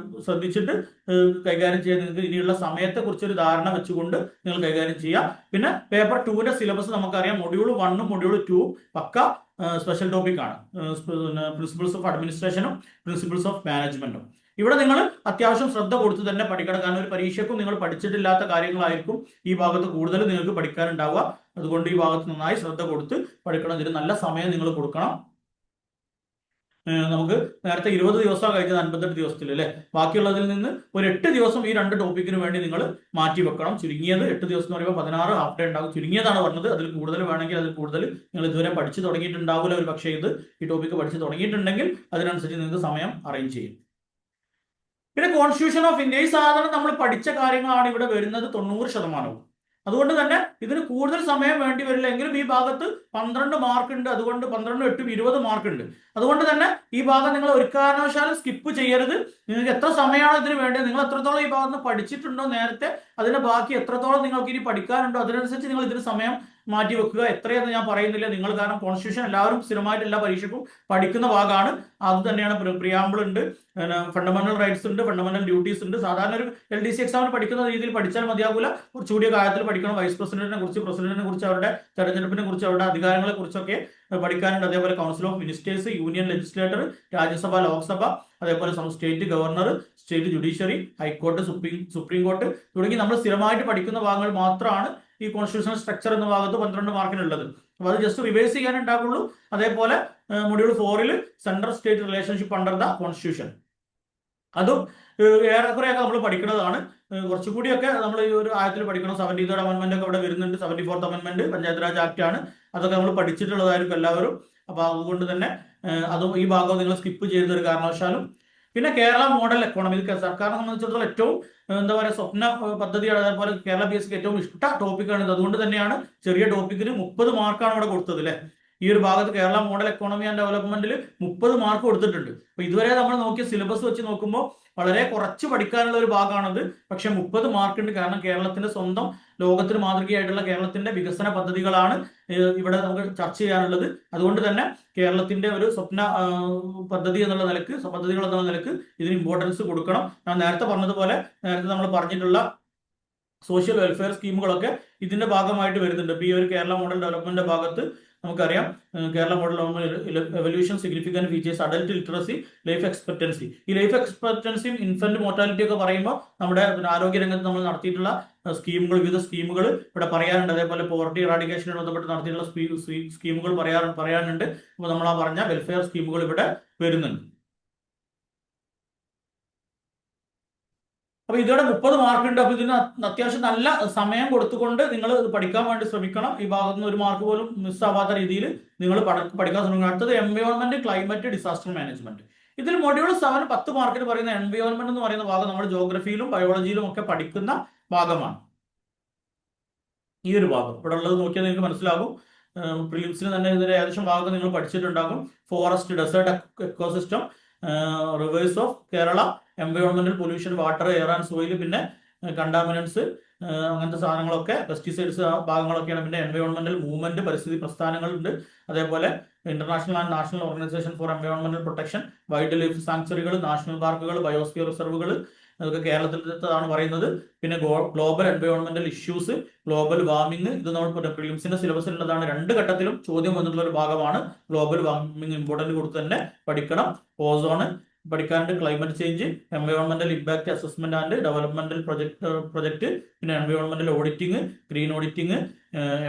ശ്രദ്ധിച്ചിട്ട് കൈകാര്യം ചെയ്യാൻ നിങ്ങൾക്ക് ഇനിയുള്ള സമയത്തെ കുറിച്ചൊരു ധാരണ വെച്ചുകൊണ്ട് നിങ്ങൾ കൈകാര്യം ചെയ്യാം. പിന്നെ പേപ്പർ 2-ന്റെ സിലബസ് നമുക്കറിയാം. മൊഡ്യൂൾ 1-ഉം മൊഡ്യൂൾ 2-ഉം പക്ക സ്പെഷ്യൽ ടോപ്പിക് ആണ്. പ്രിൻസിപ്പിൾസ് ഓഫ് അഡ്മിനിസ്ട്രേഷനും പ്രിൻസിപ്പിൾസ് ഓഫ് മാനേജ്മെന്റും. ഇവിടെ നിങ്ങൾ അത്യാവശ്യം ശ്രദ്ധ കൊടുത്ത് തന്നെ പഠിക്കണം. കാരണം ഒരു പരീക്ഷയ്ക്കും നിങ്ങൾ പഠിച്ചിട്ടില്ലാത്ത കാര്യങ്ങളായിരിക്കും ഈ ഭാഗത്ത് കൂടുതൽ നിങ്ങൾക്ക് പഠിക്കാനുണ്ടാവുക. അതുകൊണ്ട് ഈ ഭാഗത്ത് നന്നായി ശ്രദ്ധ കൊടുത്ത് പഠിക്കണം. ഇതിന് നല്ല സമയം നിങ്ങൾ കൊടുക്കണം. നമുക്ക് നേരത്തെ 20 ദിവസമാണ് കഴിച്ചത് 58 ദിവസത്തിൽ അല്ലെ. ബാക്കിയുള്ളതിൽ നിന്ന് ഒരു 8 ദിവസം ഈ 2 ടോപ്പിക്കിന് വേണ്ടി നിങ്ങൾ മാറ്റി വെക്കണം. ചുരുങ്ങിയത് 8 ദിവസം എന്ന് പറയുമ്പോൾ 16 ഹാഫ് ഡേ ഉണ്ടാകും. ചുരുങ്ങിയതാണ് പറഞ്ഞത്. അതിൽ കൂടുതൽ വേണമെങ്കിൽ അതിൽ കൂടുതൽ നിങ്ങൾ ഇതുവരെ പഠിച്ചു തുടങ്ങിയിട്ടുണ്ടാവില്ല. ഒരു പക്ഷേ ഈ ടോപ്പിക്ക് പഠിച്ചു തുടങ്ങിയിട്ടുണ്ടെങ്കിൽ അതിനനുസരിച്ച് നിങ്ങൾക്ക് സമയം അറേഞ്ച് ചെയ്യും. പിന്നെ കോൺസ്റ്റിറ്റ്യൂഷൻ ഓഫ് ഇന്ത്യ, ഈ സാധനം നമ്മൾ പഠിച്ച കാര്യങ്ങളാണ് ഇവിടെ വരുന്നത് 90%. അതുകൊണ്ട് തന്നെ ഇതിന് കൂടുതൽ സമയം വേണ്ടി വരില്ല. എങ്കിലും ഈ ഭാഗത്ത് 12 മാർക്ക് ഉണ്ട്. അതുകൊണ്ട് 12, 8, 20 മാർക്ക് ഉണ്ട്. അതുകൊണ്ട് തന്നെ ഈ ഭാഗം നിങ്ങൾ ഒരു കാരണവശാലും സ്കിപ്പ് ചെയ്യരുത്. നിങ്ങൾക്ക് എത്ര സമയമാണ് ഇതിന് വേണ്ടത്, നിങ്ങൾ എത്രത്തോളം ഈ ഭാഗത്ത് പഠിച്ചിട്ടുണ്ടോ നേരത്തെ, അതിന്റെ ബാക്കി എത്രത്തോളം നിങ്ങൾക്ക് ഇനി പഠിക്കാനുണ്ടോ അതിനനുസരിച്ച് നിങ്ങൾ ഇതിന് സമയം മാറ്റി വെക്കുക. എത്രയെന്ന് ഞാൻ പറയുന്നില്ല. നിങ്ങൾ കാരണം കോൺസ്റ്റിറ്റ്യൂഷൻ എല്ലാവരും സ്ഥിരമായിട്ട് എല്ലാ പരീക്ഷയ്ക്കും പഠിക്കുന്ന ഭാഗമാണ്. അത് തന്നെയാണ്. പ്രിയാമ്പിൾ ഉണ്ട്, ഫണ്ടമെന്റൽ റൈറ്റ്സ് ഉണ്ട്, ഫണ്ടമെന്റൽ ഡ്യൂട്ടീസ് ഉണ്ട്. സാധാരണ ഒരു LDC എക്സാമിന് പഠിക്കുന്ന രീതിയിൽ പഠിച്ചാൽ മതിയാകില്ല. കുറച്ചുകൂടിയ കാര്യത്തിൽ പഠിക്കണം. വൈസ് പ്രസിഡന്റിനെ കുറിച്ച്, പ്രസിഡന്റിനെ കുറിച്ച്, അവരുടെ തെരഞ്ഞെടുപ്പിനെ കുറിച്ച്, അവരുടെ അധികാരങ്ങളെ കുറിച്ചൊക്കെ പഠിക്കാനുണ്ട്. അതേപോലെ council of ministers, union legislator, Rajya Sabha, Lok Sabha, അതേപോലെ state governor, state judiciary, high court, supreme court തുടങ്ങി നമ്മൾ സ്ഥിരമായിട്ട് പഠിക്കുന്ന ഭാഗങ്ങൾ മാത്രമാണ് ഈ കോൺസ്റ്റിറ്റ്യൂഷണൽ സ്ട്രക്ചർ എന്ന ഭാഗത്ത് 12 മാർക്കിനുള്ളത്. അപ്പൊ അത് ജസ്റ്റ് റിവൈസ് ചെയ്യാനുണ്ടാകുള്ളൂ. അതേപോലെ മൊഡ്യൂൾ 4-ൽ central state relationship under the constitution, അതും ഏറെക്കുറെയൊക്കെ നമ്മൾ പഠിക്കുന്നതാണ്. കുറച്ചുകൂടിയൊക്കെ നമ്മൾ ഈ ഒരു ആയത്തിൽ പഠിക്കണം. 73rd അമെന്റ്മെന്റ് ഒക്കെ ഇവിടെ വരുന്നുണ്ട്. 74th amendment panchayat Raj act ആണ്. അതൊക്കെ നമ്മൾ പഠിച്ചിട്ടുള്ളതായിരിക്കും എല്ലാവരും. അപ്പൊ അതുകൊണ്ട് തന്നെ അതും ഈ ഭാഗം നിങ്ങൾ സ്കിപ്പ് ചെയ്ത ഒരു കാരണവശാലും. പിന്നെ കേരള മോഡൽ എക്കോണമി, ഇത് സർക്കാരിനെ സംബന്ധിച്ചിടത്തോളം ഏറ്റവും എന്താ പറയുക സ്വപ്ന പദ്ധതിയാണ്. അതേപോലെ കേരള PSC ഏറ്റവും ഇഷ്ട ടോപ്പിക്കാണ് ഇത്. അതുകൊണ്ട് തന്നെയാണ് ചെറിയ ടോപ്പിക്കിന് 30 മാർക്കാണ് ഇവിടെ കൊടുത്തത് അല്ലെ. ഈ ഒരു ഭാഗത്ത് കേരള മോഡൽ എക്കോണമി ആൻഡ് ഡെവലപ്മെന്റിൽ 30 മാർക്ക് കൊടുത്തിട്ടുണ്ട്. അപ്പൊ ഇതുവരെ നമ്മൾ നോക്കിയ സിലബസ് വെച്ച് നോക്കുമ്പോൾ വളരെ കുറച്ച് പഠിക്കാനുള്ള ഒരു ഭാഗമാണത്. പക്ഷെ 30 മാർക്ക് ഉണ്ട്. കാരണം കേരളത്തിന്റെ സ്വന്തം ലോകത്തിന് മാതൃകയായിട്ടുള്ള കേരളത്തിന്റെ വികസന പദ്ധതികളാണ് ഇവിടെ നമുക്ക് ചർച്ച ചെയ്യാനുള്ളത്. അതുകൊണ്ട് തന്നെ കേരളത്തിന്റെ ഒരു സ്വപ്ന പദ്ധതി എന്നുള്ള നിലക്ക്, പദ്ധതികൾ എന്നുള്ള നിലക്ക് ഇതിന് ഇമ്പോർട്ടൻസ് കൊടുക്കണം. ഞാൻ നേരത്തെ പറഞ്ഞതുപോലെ, നേരത്തെ നമ്മൾ പറഞ്ഞിട്ടുള്ള സോഷ്യൽ വെൽഫെയർ സ്കീമുകളൊക്കെ ഇതിന്റെ ഭാഗമായിട്ട് വരുന്നുണ്ട്. ഇപ്പൊ ഈ ഒരു കേരള മോഡൽ ഡെവലപ്മെന്റ് ഭാഗത്ത് നമുക്കറിയാം Kerala model evolution significant features adult literacy life expectancy. ഈ ലൈഫ് എക്സ്പെക്ടൻസിയും ഇൻഫന്റ് മോർട്ടാലിറ്റി ഒക്കെ പറയുമ്പോൾ നമ്മുടെ ആരോഗ്യ രംഗത്ത് നമ്മൾ നടത്തിയിട്ടുള്ള സ്കീമുകൾ, വിവിധ സ്കീമുകൾ ഇവിടെ പറയാനുണ്ട്. അതേപോലെ പോവർട്ടി ഇറാഡിക്കേഷനുമായി ബന്ധപ്പെട്ട് നടത്തിയിട്ടുള്ള സ്കീമുകൾ പറയാനുണ്ട്. അപ്പോൾ നമ്മൾ ആ പറഞ്ഞ വെൽഫെയർ സ്കീമുകൾ ഇവിടെ വരുന്നുണ്ട്. അപ്പൊ ഇതോടെ 30 മാർക്ക് ഉണ്ട്. അപ്പൊ ഇതിന് അത്യാവശ്യം നല്ല സമയം കൊടുത്തുകൊണ്ട് നിങ്ങൾ പഠിക്കാൻ വേണ്ടി ശ്രമിക്കണം. ഈ ഭാഗത്ത് നിന്ന് ഒരു മാർക്ക് പോലും മിസ്സാവാത്ത രീതിയിൽ നിങ്ങൾ പഠിക്കാൻ ശ്രമിക്കണം. അടുത്തത് എൻവയോൺമെന്റ്, ക്ലൈമറ്റ്, ഡിസാസ്റ്റർ മാനേജ്മെന്റ്. ഇതിൽ മൊഡ്യൂൾ 7 10 മാർക്കിന് പറയുന്ന എൻവയോൺമെന്റ് എന്ന് പറയുന്ന ഭാഗം നമ്മൾ ജോഗ്രഫിയിലും ബയോളജിയിലും ഒക്കെ പഠിക്കുന്ന ഭാഗമാണ്. ഈ ഒരു ഭാഗം ഇവിടെ ഉള്ളത് നോക്കിയാൽ നിങ്ങൾക്ക് മനസ്സിലാകും. പ്രിലിംസിന് തന്നെ ഇതിന്റെ ഏകദേശം ഭാഗത്ത് നിങ്ങൾ പഠിച്ചിട്ടുണ്ടാകും. Forest, desert ecosystem, rivers of Kerala, എൻവയോൺമെന്റൽ pollution, water, air and soil, പിന്നെ കണ്ടാമിനൻസ്, അങ്ങനത്തെ സാധനങ്ങളൊക്കെ, പെസ്റ്റിസൈഡ്സ് ഭാഗങ്ങളൊക്കെയാണ്. പിന്നെ എൻവയോൺമെന്റൽ മൂവ്മെന്റ്, പരിസ്ഥിതി പ്രസ്ഥാനങ്ങളുണ്ട്. അതേപോലെ international and national organisation for എൻവയോൺമെന്റൽ പ്രൊട്ടക്ഷൻ, വൈൽഡ് ലൈഫ് സാങ്ച്വറികൾ, നാഷണൽ പാർക്കുകൾ, ബയോസ്ഫിയർ റിസർവുകൾ, അതൊക്കെ കേരളത്തിലാണ് പറയുന്നത്. പിന്നെ ഗ്ലോബൽ എൻവയോൺമെന്റൽ ഇഷ്യൂസ്, ഗ്ലോബൽ വാർമിംഗ്, ഇത് നമ്മൾ പ്രിലിംസിന്റെ സിലബസിലുള്ളതാണ്. 2 ഘട്ടത്തിലും ചോദ്യം വന്നിട്ടുള്ള ഒരു ഭാഗമാണ്. ഗ്ലോബൽ വാർമിംഗ് ഇമ്പോർട്ടന്റ് കൊടുത്ത് തന്നെ പഠിക്കണം. ഓസോണ് പഠിക്കാനുണ്ട്, climate change, എൻവയോൺമെന്റൽ impact assessment and developmental project, പിന്നെ എൻവയോൺമെന്റൽ auditing, green auditing,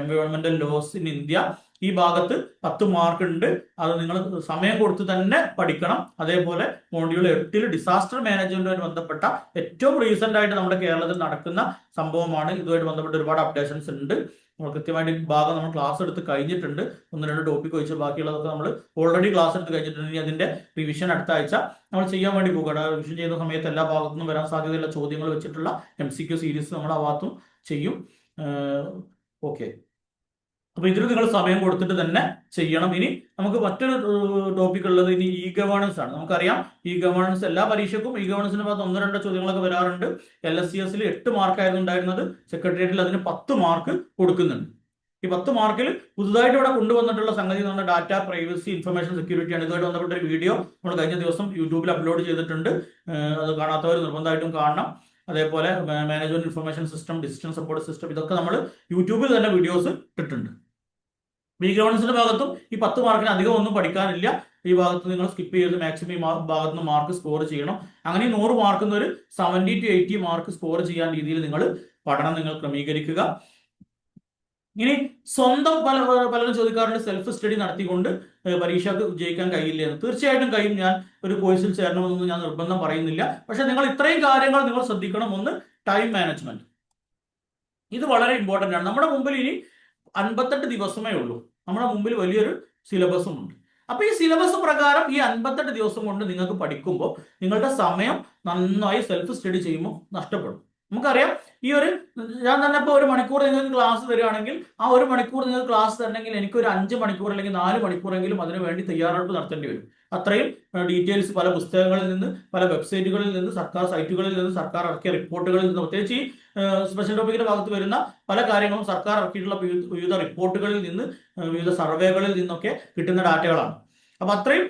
എൻവയോൺമെന്റൽ loss in India. ഈ ഭാഗത്ത് 10 മാർക്ക് ഉണ്ട്. അത് നിങ്ങൾ സമയം കൊടുത്ത് തന്നെ പഠിക്കണം. അതേപോലെ മോഡ്യൂൾ 8 ഡിസാസ്റ്റർ മാനേജ്മെന്റുമായി ബന്ധപ്പെട്ട ഏറ്റവും റീസെന്റ് ആയിട്ട് നമ്മുടെ കേരളത്തിൽ നടക്കുന്ന സംഭവമാണ്. ഇതുമായിട്ട് ബന്ധപ്പെട്ട ഒരുപാട് അപ്ഡേഷൻസ് ഉണ്ട്. നമ്മൾ കൃത്യമായിട്ട് ഈ ഭാഗം നമ്മൾ ക്ലാസ് എടുത്ത് കഴിഞ്ഞിട്ടുണ്ട്. 1-2 ടോപ്പിക് വെച്ച് ബാക്കിയുള്ളതൊക്കെ നമ്മൾ ഓൾറെഡി ക്ലാസ് എടുത്ത് കഴിഞ്ഞിട്ടുണ്ട്. ഇനി അതിന്റെ റിവിഷൻ അടുത്ത ആഴ്ച നമ്മൾ ചെയ്യാൻ വേണ്ടി പോകുകയാണ്. റിവിഷൻ ചെയ്യുന്ന സമയത്ത് എല്ലാ ഭാഗത്തു നിന്നും വരാൻ സാധ്യതയുള്ള ചോദ്യങ്ങൾ വെച്ചിട്ടുള്ള MCQ സീരീസ് നമ്മൾ ആ ഭാഗത്തും ചെയ്യും. ഓക്കെ, അപ്പൊ ഇതിൽ നിങ്ങൾ സമയം കൊടുത്തിട്ട് തന്നെ ചെയ്യണം. ഇനി നമുക്ക് മറ്റൊരു ടോപ്പിക് ഉള്ളത് ഇനി ഇ ഗവേണൻസ് ആണ്. നമുക്കറിയാം ഇ ഗവേണൻസ് എല്ലാ പരീക്ഷയ്ക്കും ഇ ഗവേണൻസിന്റെ ഭാഗത്ത് 1-2 ചോദ്യങ്ങളൊക്കെ വരാറുണ്ട്. LSCS 8 മാർക്കായിരുന്നു ഉണ്ടായിരുന്നത്. സെക്രട്ടേറിയറ്റിൽ അതിന് 10 മാർക്ക് കൊടുക്കുന്നുണ്ട്. ഈ 10 മാർക്കിൽ പുതുതായിട്ട് ഇവിടെ കൊണ്ടുവന്നിട്ടുള്ള സംഗതി എന്ന് പറഞ്ഞാൽ ഡാറ്റ പ്രൈവസി, ഇൻഫർമേഷൻ സെക്യൂരിറ്റി ആണ്. ഇതുമായിട്ട് ബന്ധപ്പെട്ട ഒരു വീഡിയോ നമ്മൾ കഴിഞ്ഞ ദിവസം യൂട്യൂബിൽ അപ്ലോഡ് ചെയ്തിട്ടുണ്ട്. അത് കാണാത്തവർ നിർബന്ധമായിട്ടും കാണണം. അതേപോലെ management information system, decision support system, ഇതൊക്കെ നമ്മൾ യൂട്യൂബിൽ തന്നെ വീഡിയോസ് ഇട്ടിട്ടുണ്ട്. ബി ഗവേണൻസിന്റെ ഭാഗത്തും ഈ 10 മാർക്കിന് അധികം ഒന്നും പഠിക്കാനില്ല. ഈ ഭാഗത്ത് നിങ്ങൾ സ്കിപ്പ് ചെയ്ത് മാക്സിമം ഈ ഭാഗത്ത് നിന്ന് മാർക്ക് സ്കോർ ചെയ്യണം. അങ്ങനെ 100 മാർക്കിൽ ഒരു 70 to 80 മാർക്ക് സ്കോർ ചെയ്യാൻ രീതിയിൽ നിങ്ങൾ പഠനം നിങ്ങൾ ക്രമീകരിക്കുക. ഇനി സ്വന്തം പലരും ചോദിക്കാറുണ്ട്, സെൽഫ് സ്റ്റഡി നടത്തിക്കൊണ്ട് പരീക്ഷയ്ക്ക് വിജയിക്കാൻ കഴിയില്ല എന്ന്. തീർച്ചയായിട്ടും കഴിയും. ഞാൻ ഒരു കോഴ്സിൽ ചേരണമെന്നൊന്നും ഞാൻ നിർബന്ധം പറയുന്നില്ല. പക്ഷെ നിങ്ങൾ ഇത്രയും കാര്യങ്ങൾ നിങ്ങൾ ശ്രദ്ധിക്കണം. ഒന്ന്, ടൈം മാനേജ്മെന്റ്. ഇത് വളരെ ഇമ്പോർട്ടന്റ് ആണ്. നമ്മുടെ മുമ്പിൽ ഇനി 58 ദിവസമേ ഉള്ളൂ. നമ്മുടെ മുമ്പിൽ വലിയൊരു സിലബസും ഉണ്ട്. അപ്പൊ ഈ സിലബസ് പ്രകാരം ഈ 58 ദിവസം കൊണ്ട് നിങ്ങൾക്ക് പഠിക്കുമ്പോൾ നിങ്ങളുടെ സമയം നന്നായി സെൽഫ് സ്റ്റഡി ചെയ്യുമ്പോൾ നഷ്ടപ്പെടും. നമുക്കറിയാം ഈ ഞാൻ തന്നെ ഇപ്പോൾ 1 മണിക്കൂർ നിങ്ങൾക്ക് ക്ലാസ് തരികയാണെങ്കിൽ ആ 1 മണിക്കൂർ നിങ്ങൾക്ക് ക്ലാസ് തരണമെങ്കിൽ എനിക്കൊരു 5 മണിക്കൂർ അല്ലെങ്കിൽ 4 മണിക്കൂറെങ്കിലും അതിനു വേണ്ടി തയ്യാറെടുപ്പ് നടത്തേണ്ടി വരും. അത്രയും ഡീറ്റെയിൽസ് പല പുസ്തകങ്ങളിൽ നിന്ന്, പല വെബ്സൈറ്റുകളിൽ നിന്ന്, സർക്കാർ സൈറ്റുകളിൽ നിന്ന്, സർക്കാർ ഇറക്കിയ റിപ്പോർട്ടുകളിൽ നിന്ന്, പ്രത്യേകിച്ച് ഈ സ്പെഷ്യൽ ടോപ്പിക്കിന്റെ ഭാഗത്ത് വരുന്ന പല കാര്യങ്ങളും സർക്കാർ ഇറക്കിയിട്ടുള്ള വിവിധ റിപ്പോർട്ടുകളിൽ നിന്ന്, വിവിധ സർവേകളിൽ നിന്നൊക്കെ കിട്ടുന്ന ഡാറ്റകളാണ്. അപ്പൊ അത്രയും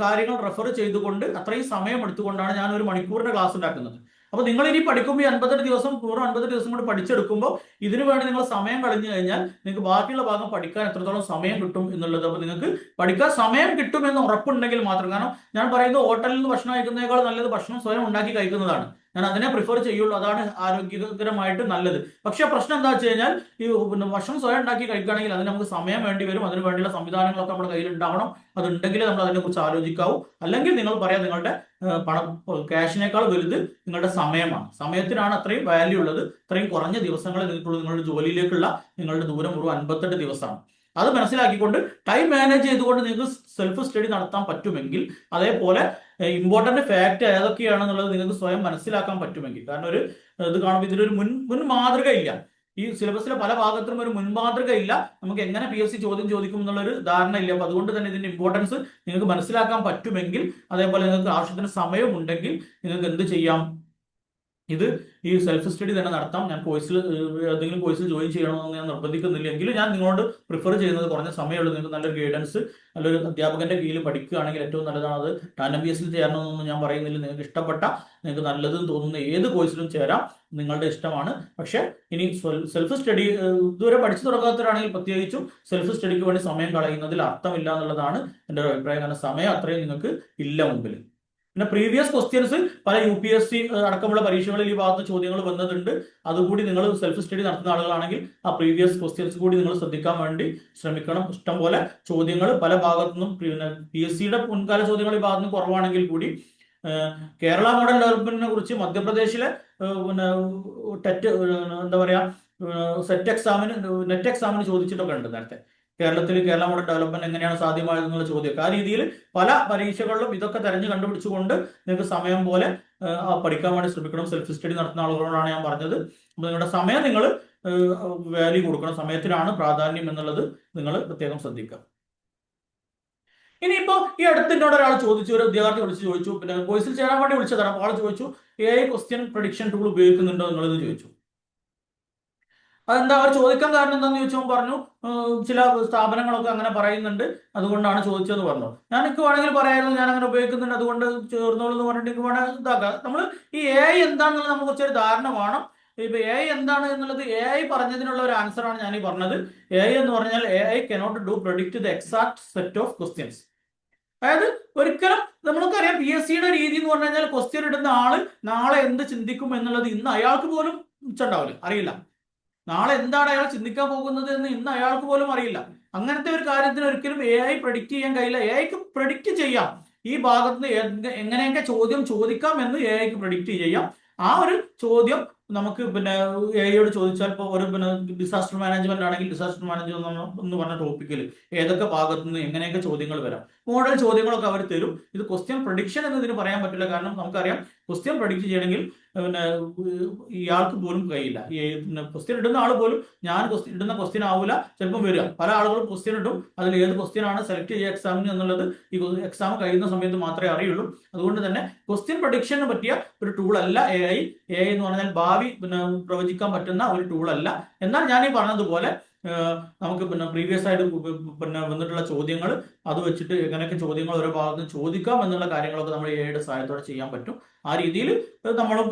കാര്യങ്ങൾ റെഫർ ചെയ്തുകൊണ്ട് അത്രയും സമയം എടുത്തുകൊണ്ടാണ് ഞാൻ 1 മണിക്കൂറിന്റെ ക്ലാസ് ഉണ്ടാക്കുന്നത്. അപ്പൊ നിങ്ങൾ ഇനി പഠിക്കുമ്പോൾ ഈ 58 ദിവസം പൂർവ്വം 58 ദിവസം കൊണ്ട് പഠിച്ചെടുക്കുമ്പോൾ ഇതിനു വേണ്ടി നിങ്ങൾ സമയം കളഞ്ഞു കഴിഞ്ഞാൽ നിങ്ങൾക്ക് ബാക്കിയുള്ള ഭാഗം പഠിക്കാൻ എത്രത്തോളം സമയം കിട്ടും എന്നുള്ളത്. അപ്പൊ നിങ്ങൾക്ക് പഠിക്കാൻ സമയം കിട്ടുമെന്ന് ഉറപ്പുണ്ടെങ്കിൽ മാത്രം. കാരണം ഞാൻ പറയുന്നത് ഹോട്ടലിൽ നിന്ന് ഭക്ഷണം കഴിക്കുന്നതിനേക്കാൾ നല്ലത് ഭക്ഷണം സ്വയം ഉണ്ടാക്കി കഴിക്കുന്നതാണ്. ഞാൻ അതിനെ പ്രിഫർ ചെയ്യുള്ളൂ. അതാണ് ആരോഗ്യകരമായിട്ട് നല്ലത്. പക്ഷെ പ്രശ്നം എന്താ വെച്ച് കഴിഞ്ഞാൽ ഈ ഭക്ഷണം സ്വയം ഉണ്ടാക്കി കഴിക്കുകയാണെങ്കിൽ അതിന് നമുക്ക് സമയം വേണ്ടി വരും. അതിന് വേണ്ടിയുള്ള സംവിധാനങ്ങളൊക്കെ നമ്മുടെ കയ്യിൽ ഉണ്ടാവണം. അതുണ്ടെങ്കിൽ നമ്മൾ അതിനെക്കുറിച്ച് ആലോചിക്കാവൂ. അല്ലെങ്കിൽ നിങ്ങൾ പറയാം നിങ്ങളുടെ പണം, ക്യാഷിനേക്കാൾ വലുത് നിങ്ങളുടെ സമയമാണ്. സമയത്തിനാണ് അത്രയും വാല്യൂ ഉള്ളത്. ഇത്രയും കുറഞ്ഞ ദിവസങ്ങളിൽ നിങ്ങൾക്കുള്ള നിങ്ങളുടെ ജോലിയിലേക്കുള്ള നിങ്ങളുടെ ദൂരം ഒരു 58 ദിവസമാണ്. അത് മനസ്സിലാക്കിക്കൊണ്ട് ടൈം മാനേജ് ചെയ്തുകൊണ്ട് നിങ്ങൾക്ക് സെൽഫ് സ്റ്റഡി നടത്താൻ പറ്റുമെങ്കിൽ, അതേപോലെ ഇമ്പോർട്ടന്റ് ഫാക്ട് ഏതൊക്കെയാണെന്നുള്ളത് നിങ്ങൾക്ക് സ്വയം മനസ്സിലാക്കാൻ പറ്റുമെങ്കിൽ, കാരണം ഇത് കാണുമ്പോൾ ഇതിലൊരു മുൻ മാതൃക ഇല്ല. ഈ സിലബസിലെ പല ഭാഗത്തും ഒരു മുൻമാതൃക ഇല്ല. നമുക്ക് എങ്ങനെ PSC ചോദ്യം ചോദിക്കും എന്നുള്ളൊരു ധാരണ ഇല്ല. അപ്പൊ അതുകൊണ്ട് തന്നെ ഇതിന്റെ ഇമ്പോർട്ടൻസ് നിങ്ങൾക്ക് മനസ്സിലാക്കാൻ പറ്റുമെങ്കിൽ, അതേപോലെ നിങ്ങൾക്ക് ആവശ്യത്തിന് സമയം ഉണ്ടെങ്കിൽ നിങ്ങൾക്ക് എന്ത് ചെയ്യാം, ഇത് ഈ സെൽഫ് സ്റ്റഡി തന്നെ നടത്താം. ഞാൻ കോഴ്സിൽ ഏതെങ്കിലും കോഴ്സിൽ ജോയിൻ ചെയ്യണമെന്ന് ഞാൻ നിർബന്ധിക്കുന്നില്ല. എങ്കിലും ഞാൻ നിങ്ങളോട് പ്രിഫർ ചെയ്യുന്നത് കുറഞ്ഞ സമയമുള്ളൂ, നിങ്ങൾക്ക് നല്ലൊരു ഗൈഡൻസ് നല്ലൊരു അധ്യാപകന്റെ കീഴിൽ പഠിക്കുകയാണെങ്കിൽ ഏറ്റവും നല്ലതാണ്. അത് TANMPSൽ ചേരണമെന്നൊന്നും ഞാൻ പറയുന്നില്ല. നിങ്ങൾക്ക് ഇഷ്ടപ്പെട്ട, നിങ്ങൾക്ക് നല്ലതെന്ന് തോന്നുന്ന ഏത് കോഴ്സിലും ചേരാം, നിങ്ങളുടെ ഇഷ്ടമാണ്. പക്ഷെ ഇനി സെൽഫ് സ്റ്റഡി ഇതുവരെ പഠിച്ചു തുടങ്ങാത്തവരാണെങ്കിൽ പ്രത്യേകിച്ചും സെൽഫ് സ്റ്റഡിക്ക് വേണ്ടി സമയം കളയുന്നതിൽ അർത്ഥമില്ല എന്നുള്ളതാണ് എൻ്റെ ഒരു അഭിപ്രായം. കാരണം സമയം അത്രയും നിങ്ങൾക്ക് ഇല്ല മുമ്പിൽ. പിന്നെ പ്രീവിയസ് ക്വസ്റ്റ്യൻസ് പല UPSC അടക്കമുള്ള പരീക്ഷകളിൽ ഈ ഭാഗത്ത് ചോദ്യങ്ങൾ വന്നതുണ്ട്. അതുകൂടി നിങ്ങൾ സെൽഫ് സ്റ്റഡി നടത്തുന്ന ആളുകളാണെങ്കിൽ ആ പ്രീവിയസ് ക്വസ്റ്റ്യൻസ് കൂടി നിങ്ങൾ ശ്രദ്ധിക്കാൻ വേണ്ടി ശ്രമിക്കണം. ഇഷ്ടം പോലെ ചോദ്യങ്ങൾ പല ഭാഗത്തുനിന്നും, പിന്നെ PSCയുടെ മുൻകാല ചോദ്യങ്ങൾ ഈ ഭാഗത്തുനിന്ന് കുറവാണെങ്കിൽ കൂടി കേരള മോഡൽ ഡെവലപ്മെന്റിനെ കുറിച്ച് മധ്യപ്രദേശിലെ പിന്നെ ടെറ്റ് എന്താ പറയാ നെറ്റ് എക്സാമിന് ചോദിച്ചിട്ടൊക്കെ ഉണ്ട് നേരത്തെ. കേരള മോഡൽ ഡെവലപ്മെന്റ് എങ്ങനെയാണ് സാധ്യമായത് എന്നുള്ള ചോദ്യമൊക്കെ. ആ രീതിയിൽ പല പരീക്ഷകളിലും ഇതൊക്കെ തെരഞ്ഞു കണ്ടുപിടിച്ചുകൊണ്ട് നിങ്ങൾക്ക് സമയം പോലെ പഠിക്കാൻ വേണ്ടി ശ്രമിക്കണം. സെൽഫ് സ്റ്റഡി നടത്തുന്ന ആളുകളോടാണ് ഞാൻ പറഞ്ഞത്. അപ്പോൾ നിങ്ങളുടെ സമയം നിങ്ങൾ വാല്യൂ കൊടുക്കണം. സമയത്തിനാണ് പ്രാധാന്യം എന്നുള്ളത് നിങ്ങൾ പ്രത്യേകം ശ്രദ്ധിക്കുക. ഇനിയിപ്പോ ഈ അടുത്തിനോട് ഒരാൾ ചോദിച്ചു, ഒരു വിദ്യാർത്ഥി ചോദിച്ചു, പിന്നെ കോഴ്സിൽ ചേരാൻ വേണ്ടി വിളിച്ചതാണ്. അപ്പോൾ ആൾ ചോദിച്ചു, AI ക്വസ്റ്റ്യൻ പ്രഡിക്ഷൻ ടൂൾ ഉപയോഗിക്കുന്നുണ്ടോ നിങ്ങളത് ചോദിച്ചു. അതെന്താ അവർ ചോദിക്കാൻ കാരണം എന്താണെന്ന് ചോദിച്ചാൽ പറഞ്ഞു, ചില സ്ഥാപനങ്ങളൊക്കെ അങ്ങനെ പറയുന്നുണ്ട്, അതുകൊണ്ടാണ് ചോദിച്ചതെന്ന് പറഞ്ഞു. ഞാൻ എനിക്ക് വേണമെങ്കിൽ പറയായിരുന്നു ഞാൻ അങ്ങനെ ഉപയോഗിക്കുന്നുണ്ട്, അതുകൊണ്ട് ചേർന്നോളൂ എന്ന് പറഞ്ഞിട്ട് എനിക്ക് വേണേൽ ഇതാക്കാം. നമ്മൾ ഈ AI എന്താണെന്നുള്ളത് നമുക്ക് കുറച്ചൊരു ധാരണ വേണം. ഇപ്പൊ AI എന്താണ് എന്നുള്ളത് AI പറഞ്ഞതിനുള്ള ഒരു ആൻസറാണ് ഞാൻ ഈ പറഞ്ഞത്. AI എന്ന് പറഞ്ഞാൽ AI cannot do predict the exact set of questions. അതായത് ഒരിക്കലും നമുക്കറിയാം PSCയുടെ രീതി എന്ന് പറഞ്ഞു കഴിഞ്ഞാൽ ക്വസ്റ്റ്യൻ ഇടുന്ന ആള് നാളെ എന്ത് ചിന്തിക്കും എന്നുള്ളത് ഇന്ന് അയാൾക്ക് പോലും ഉണ്ടാവില്ല, അറിയില്ല. നാളെ എന്താണ് അയാൾ ചിന്തിക്കാൻ പോകുന്നത് എന്ന് ഇന്ന് അയാൾക്ക് പോലും അറിയില്ല. അങ്ങനത്തെ ഒരു കാര്യത്തിന് ഒരിക്കലും AI പ്രഡിക്റ്റ് ചെയ്യാൻ കഴിയില്ല. AIക്ക് പ്രഡിക്റ്റ് ചെയ്യാം, ഈ ഭാഗത്ത് നിന്ന് എങ്ങനെയൊക്കെ ചോദ്യം ചോദിക്കാം എന്ന് AIക്ക് പ്രഡിക്റ്റ് ചെയ്യാം. ആ ഒരു ചോദ്യം നമുക്ക് പിന്നെ AI ചോദിച്ചാൽ ഇപ്പോൾ ഒരു പിന്നെ ഡിസാസ്റ്റർ മാനേജ്മെന്റ് ആണെങ്കിൽ ഡിസാസ്റ്റർ മാനേജ്മെന്റ് എന്ന് പറഞ്ഞ ടോപ്പിക്കിൽ ഏതൊക്കെ ഭാഗത്തു നിന്ന് എങ്ങനെയൊക്കെ ചോദ്യങ്ങൾ വരാം, മോഡൽ ചോദ്യങ്ങളൊക്കെ അവർ തരും. ഇത് ക്വസ്റ്റ്യൻ പ്രഡിക്ഷൻ എന്ന് ഇതിന് പറയാൻ പറ്റില്ല. കാരണം നമുക്കറിയാം ക്വസ്റ്റ്യൻ പ്രഡിക്റ്റ് ചെയ്യണമെങ്കിൽ പിന്നെ ഇയാൾക്ക് പോലും കഴിയില്ല. ഈ ക്വസ്റ്റ്യൻ ഇടുന്ന ആൾ പോലും ഞാൻ ഇടുന്ന ക്വസ്റ്റ്യൻ ആവില്ല ചിലപ്പം വരിക. പല ആളുകളും ക്വസ്റ്റ്യൻ ഇടും, അതിൽ ഏത് ക്വസ്റ്റ്യൻ ആണ് സെലക്ട് ചെയ്യുക എക്സാമിന് എന്നുള്ളത് ഈ എക്സാം കഴിയുന്ന സമയത്ത് മാത്രമേ അറിയുള്ളൂ. അതുകൊണ്ട് തന്നെ ക്വസ്റ്റ്യൻ പ്രഡിക്ഷന് പറ്റിയ ഒരു ടൂൾ അല്ല AI. AI എന്ന് പറഞ്ഞാൽ ഭാവി പിന്നെ പ്രവചിക്കാൻ പറ്റുന്ന ഒരു ടൂൾ അല്ല. എന്നാൽ ഞാൻ ഈ പറഞ്ഞതുപോലെ നമുക്ക് പിന്നെ പ്രീവിയസ് ആയിട്ട് പിന്നെ വന്നിട്ടുള്ള ചോദ്യങ്ങൾ അത് വെച്ചിട്ട് എങ്ങനെയൊക്കെ ചോദ്യങ്ങൾ ഓരോ ഭാഗത്ത് നിന്ന് ചോദിക്കാം എന്നുള്ള കാര്യങ്ങളൊക്കെ നമ്മൾ AI സഹായത്തോടെ ചെയ്യാൻ പറ്റും. ആ രീതിയിൽ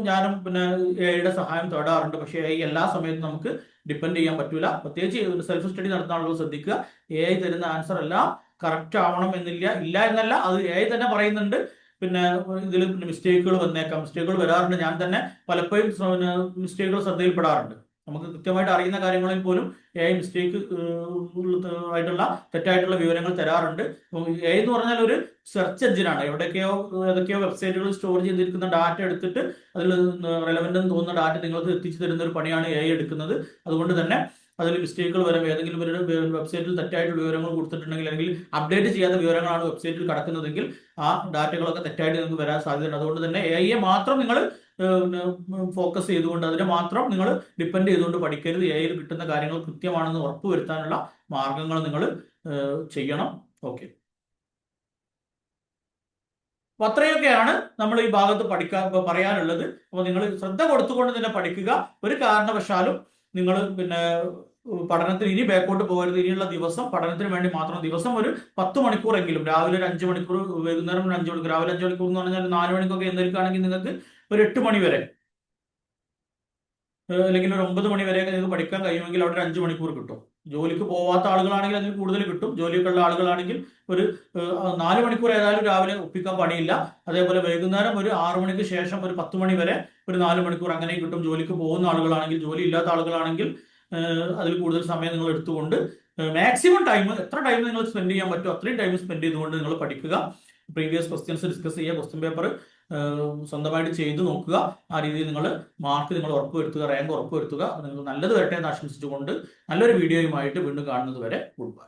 ഞാനും പിന്നെ AI സഹായം തേടാറുണ്ട്. പക്ഷേ AI എല്ലാ സമയത്തും നമുക്ക് ഡിപ്പെൻഡ് ചെയ്യാൻ പറ്റൂല. പ്രത്യേകിച്ച് സെൽഫ് സ്റ്റഡി നടത്തുന്ന ആളുകൾ ശ്രദ്ധിക്കുക, AI തരുന്ന ആൻസർ എല്ലാം കറക്റ്റ് ആവണം എന്നില്ല. ഇല്ല എന്നല്ല, അത് AI തന്നെ പറയുന്നുണ്ട്. പിന്നെ ഇതിൽ മിസ്റ്റേക്കുകൾ വന്നേക്കാം, മിസ്റ്റേക്കുകൾ വരാറുണ്ട്. ഞാൻ തന്നെ പലപ്പോഴും മിസ്റ്റേക്കുകൾ ശ്രദ്ധയിൽപ്പെടാറുണ്ട്. നമുക്ക് കൃത്യമായിട്ട് അറിയുന്ന കാര്യങ്ങളിൽ പോലും AI മിസ്റ്റേക്ക് ആയിട്ടുള്ള തെറ്റായിട്ടുള്ള വിവരങ്ങൾ തരാറുണ്ട്. AI എന്ന് പറഞ്ഞാൽ ഒരു സെർച്ച് എഞ്ചിനാണ്. ഏതൊക്കെയോ വെബ്സൈറ്റുകൾ സ്റ്റോർ ചെയ്തിരിക്കുന്ന ഡാറ്റ എടുത്തിട്ട് അതിൽ റെലവെന്റ് എന്ന് തോന്നുന്ന ഡാറ്റ നിങ്ങൾക്ക് എത്തിച്ചു തരുന്ന ഒരു പണിയാണ് AI എടുക്കുന്നത്. അതുകൊണ്ട് തന്നെ അതിൽ മിസ്റ്റേക്കുകൾ വരാം. ഏതെങ്കിലും ഒരു വെബ്സൈറ്റിൽ തെറ്റായിട്ടുള്ള വിവരങ്ങൾ കൊടുത്തിട്ടുണ്ടെങ്കിൽ അല്ലെങ്കിൽ അപ്ഡേറ്റ് ചെയ്യാത്ത വിവരങ്ങളാണ് വെബ്സൈറ്റിൽ കിടക്കുന്നതെങ്കിൽ ആ ഡാറ്റകളൊക്കെ തെറ്റായിട്ട് നിങ്ങൾക്ക് വരാൻ സാധ്യതയുണ്ട്. അതുകൊണ്ട് തന്നെ AI മാത്രം നിങ്ങൾ ഫോക്കസ് ചെയ്തുകൊണ്ട്, അതിനെ മാത്രം നിങ്ങൾ ഡിപ്പെൻഡ് ചെയ്തുകൊണ്ട് പഠിക്കരുത്. AI കിട്ടുന്ന കാര്യങ്ങൾ കൃത്യമാണെന്ന് ഉറപ്പുവരുത്താനുള്ള മാർഗങ്ങൾ നിങ്ങൾ ചെയ്യണം. ഓക്കെ, അപ്പൊ അത്രയൊക്കെയാണ് നമ്മൾ ഈ ഭാഗത്ത് പറയാനുള്ളത്. അപ്പോൾ നിങ്ങൾ ശ്രദ്ധ കൊടുത്തുകൊണ്ട് തന്നെ പഠിക്കുക. ഒരു കാരണവശാലും നിങ്ങൾ പിന്നെ പഠനത്തിന് ഇനി ബാക്കോട്ട് പോകരുത്. ഇനിയുള്ള ദിവസം പഠനത്തിന് വേണ്ടി മാത്രം ദിവസം ഒരു 10 മണിക്കൂറെങ്കിലും, രാവിലെ ഒരു 5 മണിക്കൂർ, വൈകുന്നേരം ഒരു 5 മണിക്കൂർ, രാവിലെ 5 മണിക്കൂർ എന്ന് പറഞ്ഞാൽ 4 മണിക്കൊക്കെ എഴുന്നേൽക്കുകയാണെങ്കിൽ നിങ്ങൾക്ക് ഒരു 8 മണി വരെ അല്ലെങ്കിൽ ഒരു 9 മണി വരെയൊക്കെ നിങ്ങൾക്ക് പഠിക്കാൻ കഴിയുമെങ്കിൽ അവിടെ ഒരു 5 മണിക്കൂർ കിട്ടും. ജോലിക്ക് പോവാത്ത ആളുകളാണെങ്കിൽ അതിൽ കൂടുതൽ കിട്ടും. ജോലിയൊക്കെ ഉള്ള ആളുകളാണെങ്കിൽ ഒരു 4 മണിക്കൂർ ഏതായാലും രാവിലെ ഒപ്പിക്കാൻ പണിയില്ല. അതേപോലെ വൈകുന്നേരം ഒരു 6 മണിക്ക് ശേഷം ഒരു 10 മണി വരെ ഒരു 4 മണിക്കൂർ അങ്ങനെ കിട്ടും. ജോലിക്ക് പോകുന്ന ആളുകളാണെങ്കിൽ, ജോലി ഇല്ലാത്ത ആളുകളാണെങ്കിൽ അതിൽ കൂടുതൽ സമയം നിങ്ങൾ എടുത്തുകൊണ്ട് മാക്സിമം ടൈം, എത്ര ടൈം നിങ്ങൾ സ്പെൻഡ് ചെയ്യാൻ പറ്റുമോ അത്രയും ടൈം സ്പെൻഡ് ചെയ്തുകൊണ്ട് നിങ്ങൾ പഠിക്കുക. പ്രീവിയസ് ക്വസ്റ്റ്യൻസ് ഡിസ്കസ് ചെയ്യുക, ക്വസ്റ്റ്യൻ പേപ്പർ സ്വന്തമായിട്ട് ചെയ്തു നോക്കുക. ആ രീതിയിൽ നിങ്ങൾ മാർക്ക് നിങ്ങൾ ഉറപ്പുവരുത്തുക, റാങ്ക് ഉറപ്പുവരുത്തുക. നിങ്ങൾക്ക് നല്ലത് വരട്ടെ എന്ന് ആശംസിച്ചുകൊണ്ട് നല്ലൊരു വീഡിയോയുമായിട്ട് വീണ്ടും കാണുന്നത് വരെ ഗുഡ് ബൈ.